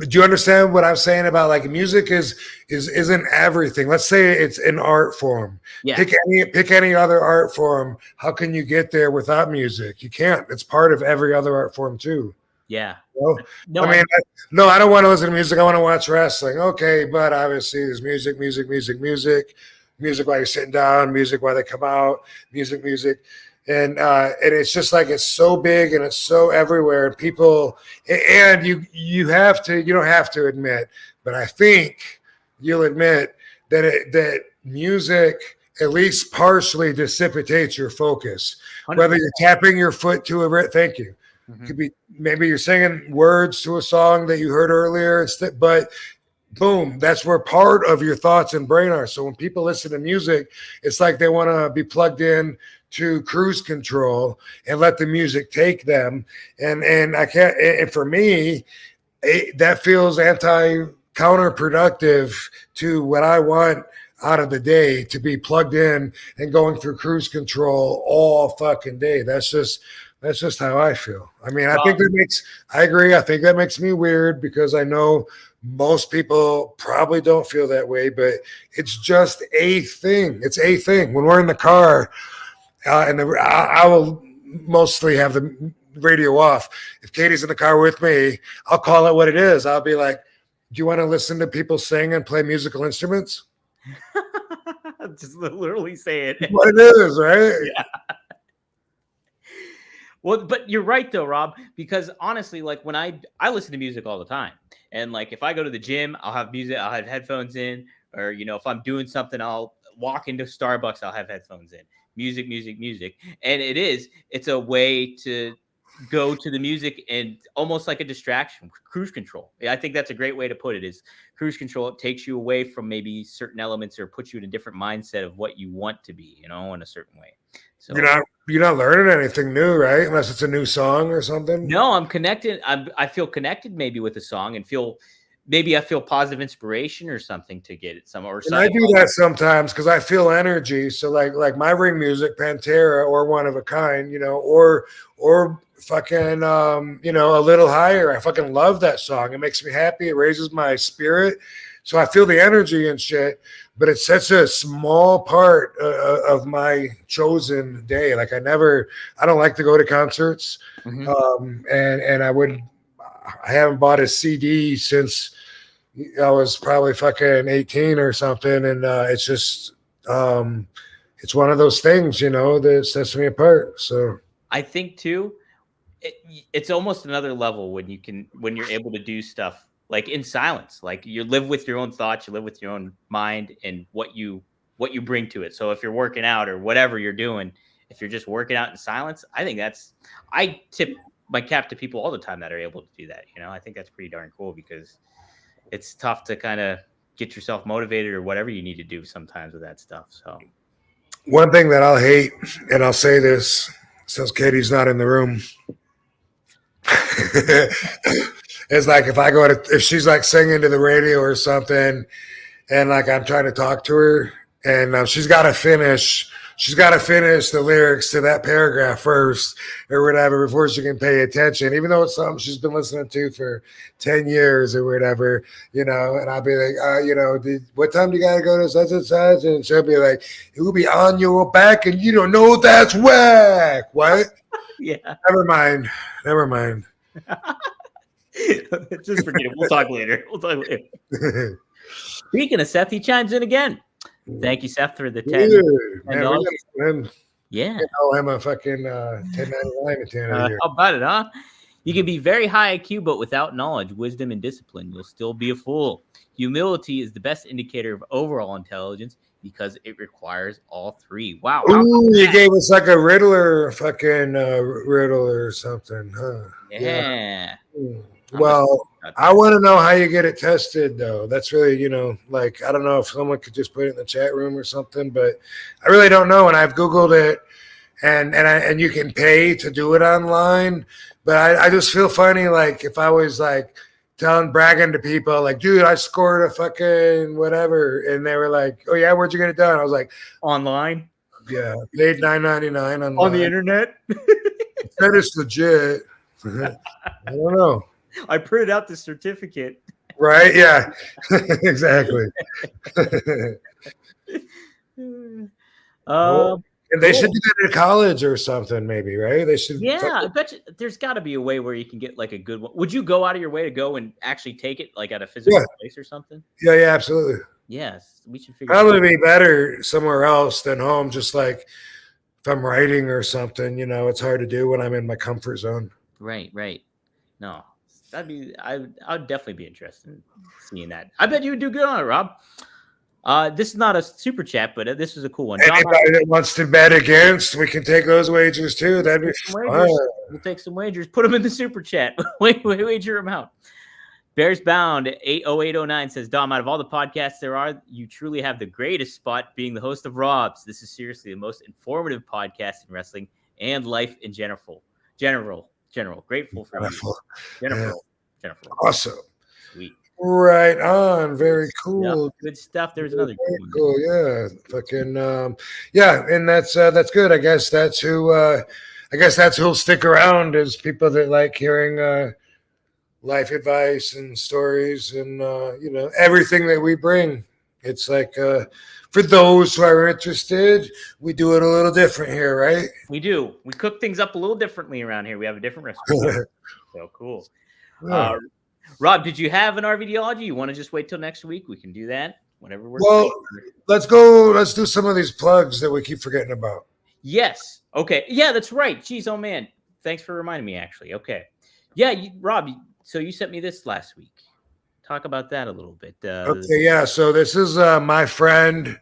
S2: you understand what I'm saying about like music isn't everything? Let's say it's an art form.
S1: Yeah.
S2: Pick any other art form. How can you get there without music? You can't. It's part of every other art form too.
S1: Yeah.
S2: No, I don't want to listen to music. I want to watch wrestling. Okay, but obviously there's music while you're sitting down, music while they come out, music. And it's just like it's so big and it's so everywhere. And people, and you don't have to admit, but I think you'll admit that music at least partially dissipates your focus. 100%. Whether you're tapping your foot to a thank you. Mm-hmm. Could be maybe you're singing words to a song that you heard earlier, but boom, that's where part of your thoughts and brain are. So when people listen to music, it's like they want to be plugged in to cruise control and let the music take them. And I can't, and for me, that feels counterproductive to what I want out of the day, to be plugged in and going through cruise control all fucking day. That's just how I feel. I mean, I agree. I think that makes me weird because I know most people probably don't feel that way, but it's just a thing. It's a thing. When we're in the car, I will mostly have the radio off. If Katie's in the car with me, I'll call it what it is. I'll be like, do you want to listen to people sing and play musical instruments?
S1: Just literally say it.
S2: What it is, right?
S1: Yeah. Well, but you're right though, Rob, because honestly, like when I listen to music all the time, and like if I go to the gym, I'll have music, I'll have headphones in, or if I'm doing something, I'll walk into Starbucks, I'll have headphones in. Music, and it's a way to go to the music and almost like a distraction, cruise control. I think that's a great way to put it, is cruise control. It takes you away from maybe certain elements or puts you in a different mindset of what you want to be, in a certain way. So
S2: you're not learning anything new, right? Unless it's a new song or something.
S1: No, I'm connected. I feel connected maybe with a song and I feel positive inspiration or something to get it somewhere.
S2: And I do that sometimes because I feel energy. So like my ring music, Pantera or One of a Kind, or fucking a Little Higher. I fucking love that song. It makes me happy. It raises my spirit. So I feel the energy and shit, but it's such a small part of my chosen day. Like I don't like to go to concerts. Mm-hmm. And I haven't bought a CD since I was probably fucking 18 or something. And it's just, it's one of those things, that sets me apart. So
S1: I think too, it's almost another level when you're able to do stuff like in silence, like you live with your own thoughts, you live with your own mind and what you bring to it. So if you're working out or whatever you're doing, if you're just working out in silence, I tip my cap to people all the time that are able to do that. I think that's pretty darn cool because it's tough to kind of get yourself motivated or whatever you need to do sometimes with that stuff. So
S2: one thing that I'll hate, and I'll say this since Katie's not in the room, it's like if she's like singing to the radio or something and like I'm trying to talk to her and she's got to finish the lyrics to that paragraph first or whatever before she can pay attention, even though it's something she's been listening to for 10 years or whatever, and I'll be like, what time do you got to go to such and such? And she'll be like, it will be on your back and you don't know that's whack. What?
S1: Yeah.
S2: Never mind.
S1: Just forget it. We'll talk later. Speaking of Seth, he chimes in again. Thank you, Seth, for the 10. Yeah.
S2: I'm a fucking 1099 at the end of the year.
S1: How about it, huh? You can be very high IQ, but without knowledge, wisdom, and discipline, you'll still be a fool. Humility is the best indicator of overall intelligence because it requires all three. Wow.
S2: Ooh, you gave us like a riddle or something, huh?
S1: Yeah.
S2: Well, I want to know how you get it tested, though. That's really, like, I don't know if someone could just put it in the chat room or something, but I really don't know. And I've Googled it, and you can pay to do it online. But I just feel funny, like, if I was, like, bragging to people, like, dude, I scored a fucking whatever. And they were like, oh, yeah, where'd you get it done? I was like,
S1: online.
S2: Yeah, paid $9.99
S1: on the internet.
S2: That is legit. I don't know.
S1: I printed out the certificate.
S2: Right? Yeah, exactly. And they should do that at college or something, maybe, right? They should.
S1: Yeah, I bet you there's got to be a way where you can get like a good one. Would you go out of your way to go and actually take it like at a physical place or something?
S2: Yeah, absolutely.
S1: Yes, we should figure.
S2: Probably be better somewhere else than home. Just like if I'm writing or something, it's hard to do when I'm in my comfort zone.
S1: Right. No, I'd definitely be interested in seeing that. I bet you would do good on it, Rob. This is not a super chat, but this is a cool one.
S2: Anybody that wants to bet against, we can take those wagers too. That'd be fun.
S1: We'll take some wagers. Put them in the super chat. Wager them out. Bears Bound 80809 says, Dom, out of all the podcasts there are, you truly have the greatest spot being the host of Rob's. This is seriously the most informative podcast in wrestling and life in general. Grateful for you. Jennifer.
S2: Awesome.
S1: Sweet.
S2: Right on. Very cool.
S1: Yep. Good stuff. There's another
S2: very cool. Yeah. Fucking and that's good. I guess that's who'll stick around is people that like hearing life advice and stories and everything that we bring. It's like for those who are interested, we do it a little different here, right?
S1: We do. We cook things up a little differently around here. We have a different recipe. So cool.
S2: Yeah.
S1: Rob, did you have an RVDology? You want to just wait till next week? We can do that. Whatever works.
S2: Well, let's go. Let's do some of these plugs that we keep forgetting about.
S1: Yes. Okay. Yeah, that's right. Jeez, oh man. Thanks for reminding me, actually. Okay. Yeah, Rob, so you sent me this last week. Talk about that a little bit.
S2: Okay, yeah. So this is my friend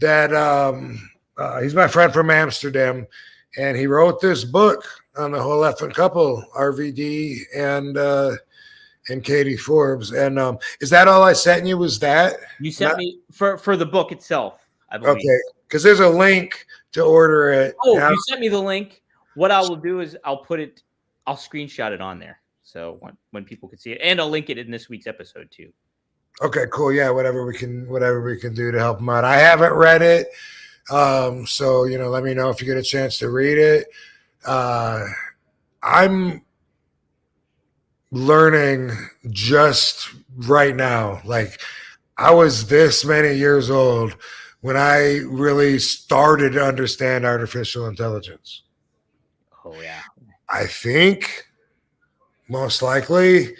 S2: that he's my friend from Amsterdam, and he wrote this book on the whole effing couple, RVD and Katie Forbes. And is that all I sent you? Was that
S1: you sent me for the book itself? I believe.
S2: Okay, because there's a link to order it.
S1: Oh, you sent me the link. What I will do is I'll screenshot it on there. So when people can see it, and I'll link it in this week's episode too. Okay,
S2: cool. Yeah, whatever we can do to help them out. I haven't read it, so let me know if you get a chance to read it. I'm learning just right now. Like I was this many years old when I really started to understand artificial intelligence.
S1: Oh yeah.
S2: I think most likely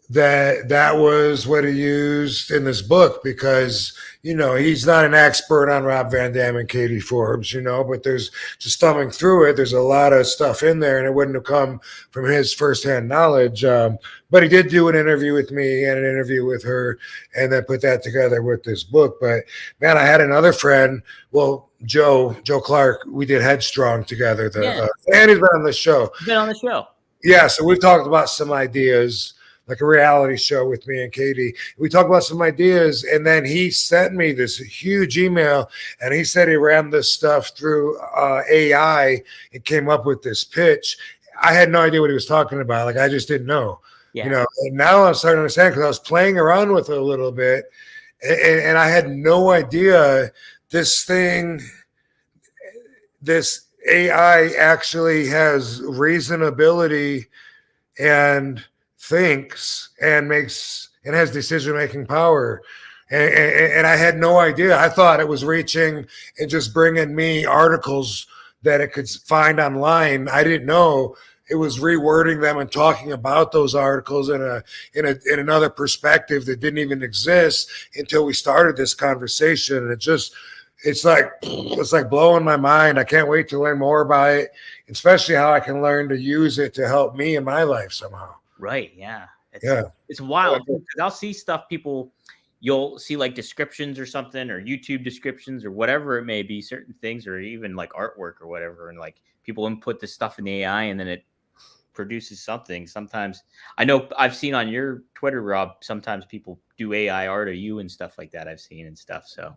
S2: that was what he used in this book because, he's not an expert on Rob Van Dam and Katie Forbes, but there's just thumbing through it. There's a lot of stuff in there and it wouldn't have come from his firsthand knowledge. But he did do an interview with me and an interview with her and then put that together with this book. But man, I had another friend, Joe Clark, we did Headstrong together. And he's been on the show. Yeah, so we've talked about some ideas, like a reality show with me and Katie. We talked about some ideas, and then he sent me this huge email, and he said he ran this stuff through AI and came up with this pitch. I had no idea what he was talking about. Like, I just didn't know. Yeah. And now I'm starting to understand because I was playing around with it a little bit, and I had no idea this AI actually has reasonability and thinks and has decision-making power. And I had no idea. I thought it was reaching and just bringing me articles that it could find online. I didn't know it was rewording them and talking about those articles in another perspective that didn't even exist until we started this conversation. And it's like blowing my mind. I can't wait to learn more about it, especially how I can learn to use it to help me in my life somehow.
S1: Right. Yeah. It's wild. I'll see stuff you'll see like descriptions or something or YouTube descriptions or whatever it may be, certain things, or even like artwork or whatever. And like people input this stuff in the AI and then it produces something. Sometimes I know I've seen on your Twitter, Rob, sometimes people do AI art of you and stuff like that. I've seen and stuff. So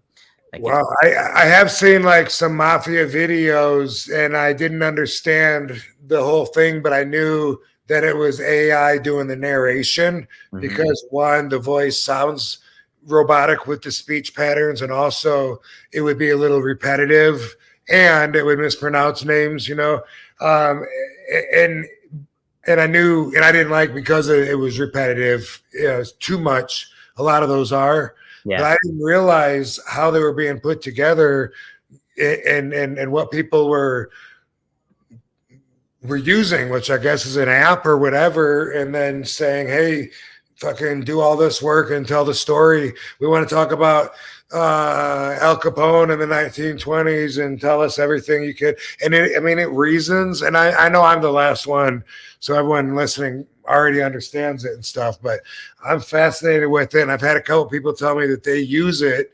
S2: well, I have seen like some mafia videos and I didn't understand the whole thing, but I knew that it was AI doing the narration because one, the voice sounds robotic with the speech patterns, and also it would be a little repetitive and it would mispronounce names, and I knew, and I didn't like because it was repetitive, it's too much. A lot of those are. Yeah. But I didn't realize how they were being put together and what people were using, which I guess is an app or whatever, and then saying, hey, fucking do all this work and tell the story. We want to talk about Al Capone in the 1920s and tell us everything you could. And it reasons, and I know I'm the last one, so everyone listening already understands it and stuff, but I'm fascinated with it. And I've had a couple people tell me that they use it,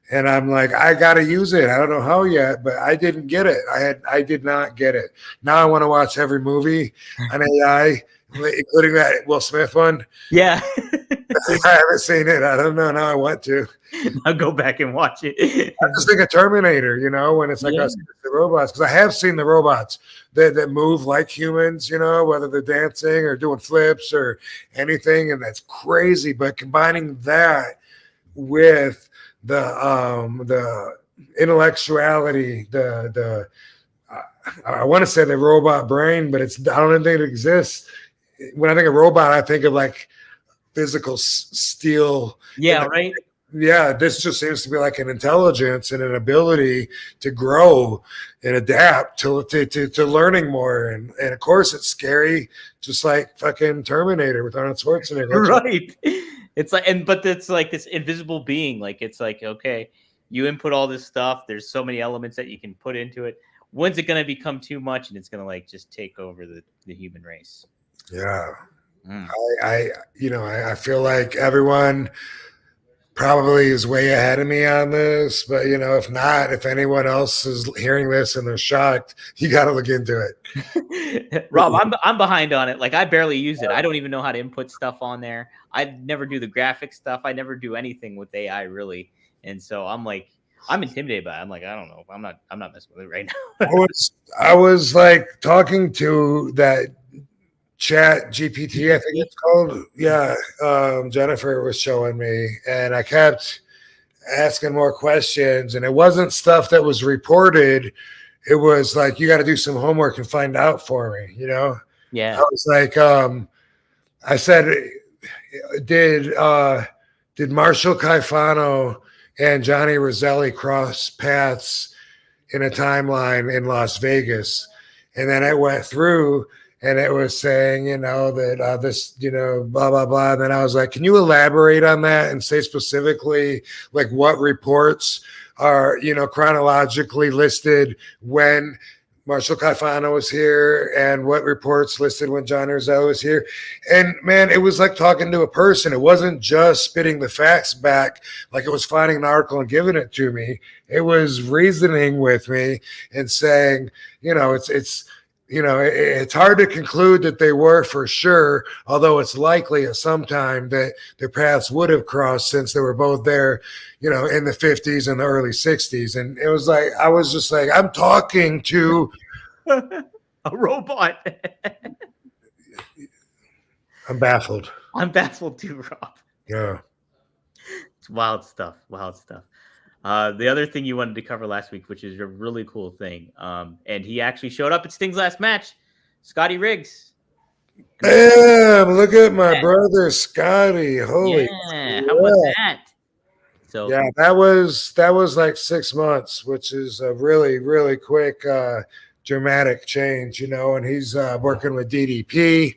S2: and I'm like, I got to use it. I don't know how yet, but I didn't get it. I did not get it. Now I want to watch every movie on AI, including that Will Smith one.
S1: Yeah.
S2: I haven't seen it. I don't know. Now I want to.
S1: I'll go back and watch it.
S2: I just think of Terminator, when it's like
S1: Yeah.
S2: us, the robots, because I have seen the robots that move like humans, whether they're dancing or doing flips or anything, and that's crazy. But combining that with the intellectuality, I want to say the robot brain, but I don't even think it exists. When I think of robot, I think of like physical steel.
S1: Yeah, right.
S2: Yeah, this just seems to be like an intelligence and an ability to grow and adapt to learning more. And of course, it's scary, just like fucking Terminator with Arnold Schwarzenegger.
S1: Right. It's like, but it's like this invisible being. Like, it's like, okay, you input all this stuff. There's so many elements that you can put into it. When's it going to become too much and it's going to like just take over the human race?
S2: Yeah.
S1: Mm.
S2: I feel like everyone probably is way ahead of me on this, but if not, if anyone else is hearing this and they're shocked, you got to look into it.
S1: Rob, I'm behind on it. Like, I barely use it. I don't even know how to input stuff on there. I never do the graphic stuff. I never do anything with AI really. And so I'm like, I'm intimidated by it. I'm like, I don't know. I'm not messing with it right now.
S2: I was like talking to that Chat GPT, I think it's called. Yeah. Jennifer was showing me, and I kept asking more questions, and it wasn't stuff that was reported. It was like, you got to do some homework and find out for me,
S1: Yeah.
S2: I was like, I said, did Marshall Caifano and Johnny Roselli cross paths in a timeline in Las Vegas? And then I went through, and it was saying, that this, blah, blah, blah. And then I was like, can you elaborate on that and say specifically, like, what reports are, chronologically listed when Marshall Caifano was here and what reports listed when John Roselli was here? And, man, it was like talking to a person. It wasn't just spitting the facts back like it was finding an article and giving it to me. It was reasoning with me and saying, it's hard to conclude that they were for sure, although it's likely at some time that their paths would have crossed since they were both there, in the 50s and the early 60s. And it was like, I was just like, I'm talking to
S1: a robot.
S2: I'm baffled.
S1: I'm baffled too, Rob.
S2: Yeah.
S1: It's wild stuff. Wild stuff. The other thing you wanted to cover last week, which is a really cool thing, and he actually showed up at Sting's last match, Scotty Riggs.
S2: Damn, look at my brother Scotty. Holy
S1: yeah, how was that? So
S2: yeah, that was like 6 months, which is a really, really quick dramatic change, and he's working with DDP.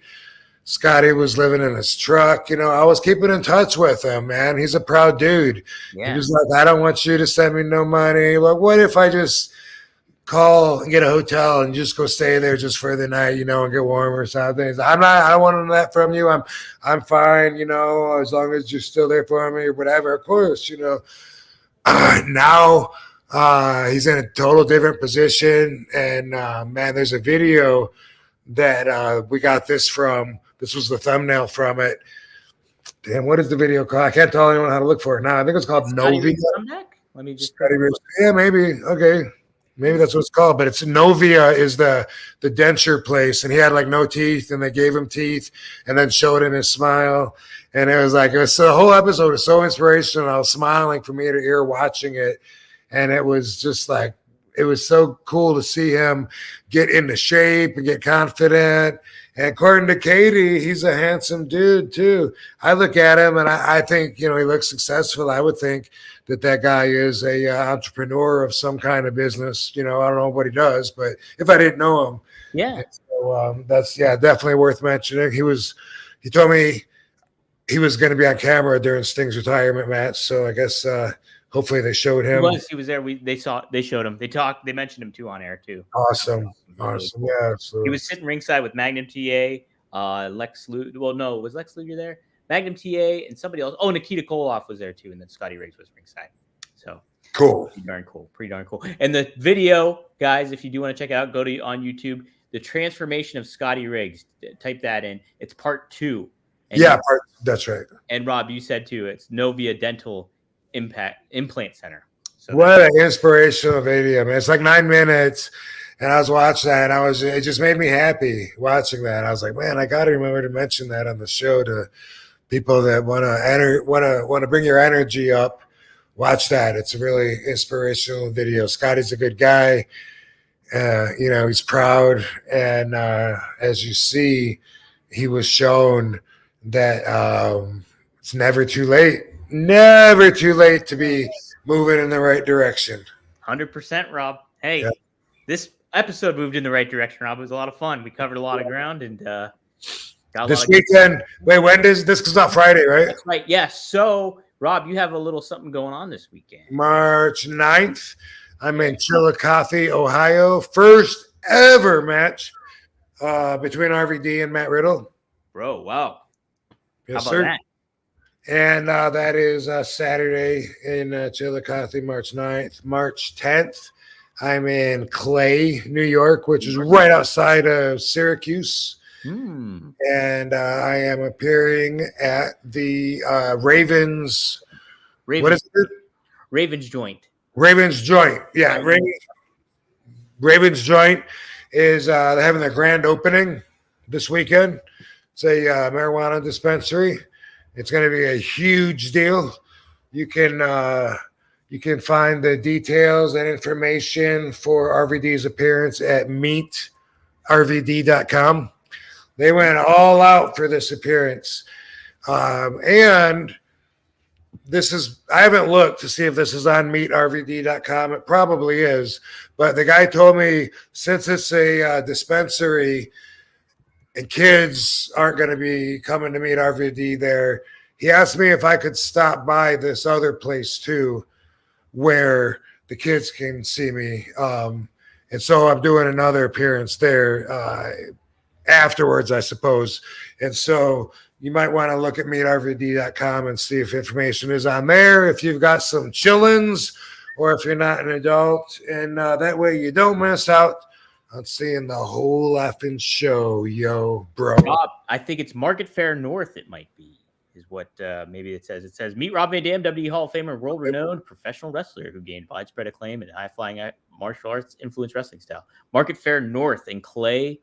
S2: Scotty was living in his truck. I was keeping in touch with him, man. He's a proud dude.
S1: Yeah.
S2: He was like, I don't want you to send me no money. Like, what if I just call and get a hotel and just go stay there just for the night, and get warm or something? I don't want that from you. I'm fine, as long as you're still there for me or whatever. Of course, now he's in a total different position. And man, there's a video that we got this from. This was the thumbnail from it. Damn, what is the video called? I can't tell anyone how to look for it now. I think it's called Novia.
S1: Let me just.
S2: Yeah, maybe. Okay. Maybe that's what it's called. But it's Novia is the denture place. And he had like no teeth, and they gave him teeth and then showed him his smile. And the whole episode was so inspirational. I was smiling from ear to ear watching it. And it was just like, it was so cool to see him get into shape and get confident. And according to Katie, he's a handsome dude too. I look at him and I think, he looks successful. I would think that guy is a entrepreneur of some kind of business. I don't know what he does, but if I didn't know him,
S1: Yeah.
S2: So that's definitely worth mentioning. He told me he was going to be on camera during Sting's retirement match. So I guess hopefully they showed him.
S1: He was there. They showed him. They mentioned him too on air too.
S2: Awesome. Yeah. So
S1: he was sitting ringside with Magnum TA, Lex Luger. Well, no, was Lex Luger there? Magnum TA and somebody else. Oh, Nikita Koloff was there too, and then Scotty Riggs was ringside. So
S2: cool.
S1: Pretty darn cool. And the video, guys, if you do want to check it out, go on YouTube. The transformation of Scotty Riggs. Type that in. It's part 2. And
S2: Yeah, that's right.
S1: And Rob, you said too, it's Novia Dental Implant Center. So
S2: What an inspirational video, man. It's like 9 minutes. And I was watching that, and it just made me happy watching that. I was like, man, I got to remember to mention that on the show to people that want to bring your energy up. Watch that. It's a really inspirational video. Scotty's a good guy. He's proud. And as you see, he was shown that it's never too late to be moving in the right direction.
S1: 100%, Rob. Hey,
S2: yeah.
S1: This episode moved in the right direction, Rob. It was a lot of fun. We covered a lot of ground and got
S2: this weekend. Wait, when does this? Because not Friday, right?
S1: That's right. Yes. So, Rob, you have a little something going on this weekend.
S2: March 9th. I'm in Chillicothe, Ohio. First ever match between RVD and Matt Riddle.
S1: Bro, wow.
S2: Yes,
S1: how about
S2: sir.
S1: That?
S2: And that is Saturday in Chillicothe, March 9th. March 10th, I'm in Clay, New York, which is right outside of Syracuse. And I am appearing at the Ravens. What is it?
S1: Ravens Joint.
S2: Ravens Joint. Yeah. Ravens Joint is they're having their grand opening this weekend. It's a marijuana dispensary. It's going to be a huge deal. You can find the details and information for RVD's appearance at meetrvd.com. They went all out for this appearance. And I haven't looked to see if this is on meetrvd.com. It probably is. But the guy told me since it's a dispensary and kids aren't going to be coming to meet RVD there, he asked me if I could stop by this other place too, where the kids can see me. And so I'm doing another appearance there afterwards, I suppose. And so you might want to look at meetrvd.com and see if information is on there, if you've got some chillins or if you're not an adult. And that way you don't miss out on seeing the whole effing show, yo, bro.
S1: Rob, I think it's Market Fair North, it might be, is what maybe it says. It says, meet Rob Van Dam, WWE Hall of Famer, world-renowned professional wrestler who gained widespread acclaim in high-flying martial arts influenced wrestling style. Market Fair North in Clay,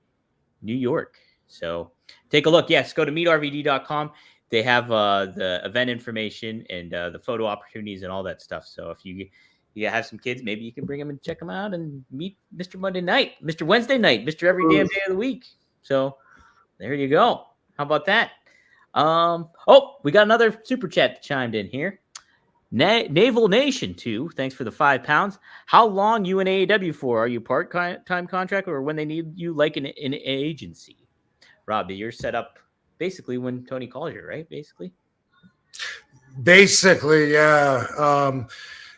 S1: New York. So take a look. Yes, go to meetrvd.com. They have the event information and the photo opportunities and all that stuff. So if you have some kids, maybe you can bring them and check them out and meet Mr. Monday Night, Mr. Wednesday Night, Mr. Every Damn Day of the Week. So there you go. How about that? We got another super chat that chimed in here. Naval Nation 2, thanks for the £5. How long you in AEW for? Are you part-time contract or when they need you like an agency? Rob, you're set up basically when Tony calls you, right?
S2: Basically, yeah.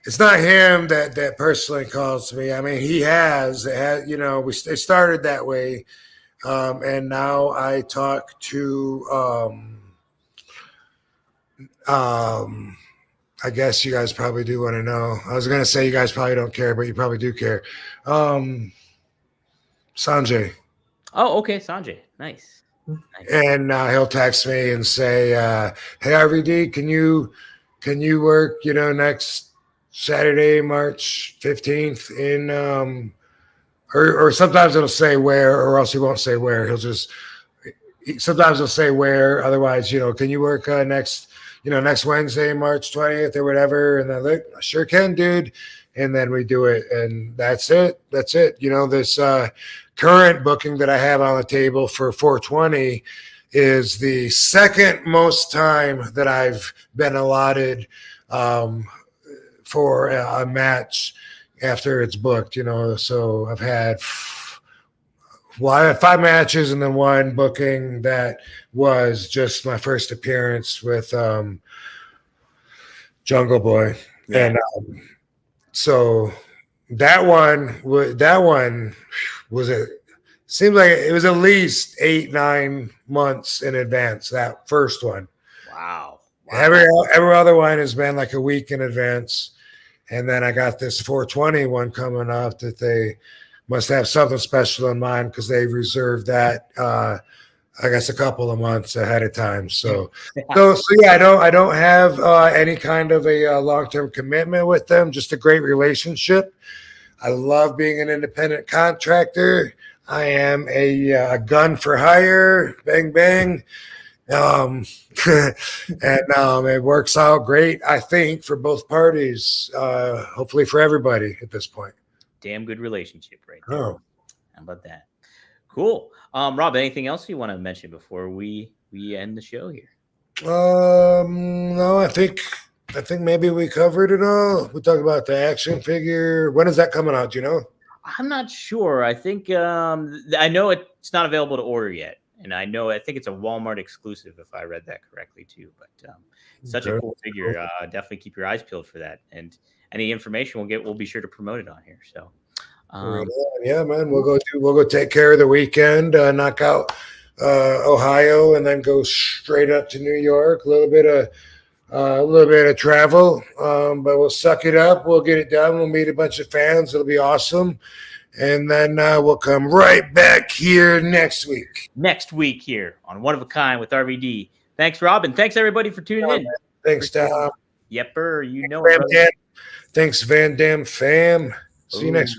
S2: It's not him that personally calls me. I mean, he has, it started that way. And now I talk to, I guess you guys probably do want to know. I was going to say you guys probably don't care, but you probably do care. Sanjay.
S1: Oh, okay. Sanjay. Nice.
S2: And he'll text me and say, hey, RVD, can you work, next Saturday, March 15th in, or sometimes it'll say where, or else he won't say where. Sometimes he'll say where. Otherwise, can you work next Wednesday, March 20th or whatever? And I'm like, I sure can, dude. And then we do it. And that's it. This current booking that I have on the table for 420 is the second most time that I've been allotted for a match after it's booked, so I had 5 matches and then one booking that was just my first appearance with Jungle Boy. Yeah. And so that one was seemed like it was at least 8-9 months in advance, that first one.
S1: Wow.
S2: Every other one has been like a week in advance. And then I got this 420 one coming up that they must have something special in mind because they reserved that I guess a couple of months ahead of time. So yeah, I don't have any kind of a long-term commitment with them. Just a great relationship. I love being an independent contractor. I am a gun for hire. Bang bang. Um, it works out great, I think, for both parties. Hopefully, for everybody at this point.
S1: Damn good relationship, right there.
S2: Oh.
S1: How about that? Cool. Rob, anything else you want to mention before we end the show here?
S2: No, I think maybe we covered it all. We talked about the action figure. When is that coming out? Do you know?
S1: I'm not sure. I think I know it's not available to order yet, and I think it's a Walmart exclusive if I read that correctly too. But such a cool figure. Definitely keep your eyes peeled for that. And any information we'll be sure to promote it on here. So.
S2: Yeah, man, we'll go take care of the weekend, knock out Ohio, and then go straight up to New York. A little bit of travel, but we'll suck it up. We'll get it done. We'll meet a bunch of fans. It'll be awesome, and then we'll come right back here next week.
S1: Next week here on One of a Kind with RVD. Thanks, Rob, and thanks everybody for tuning in.
S2: Thanks, Tom.
S1: Yepper, you know.
S2: Thanks, Van Dam fam. See you next week.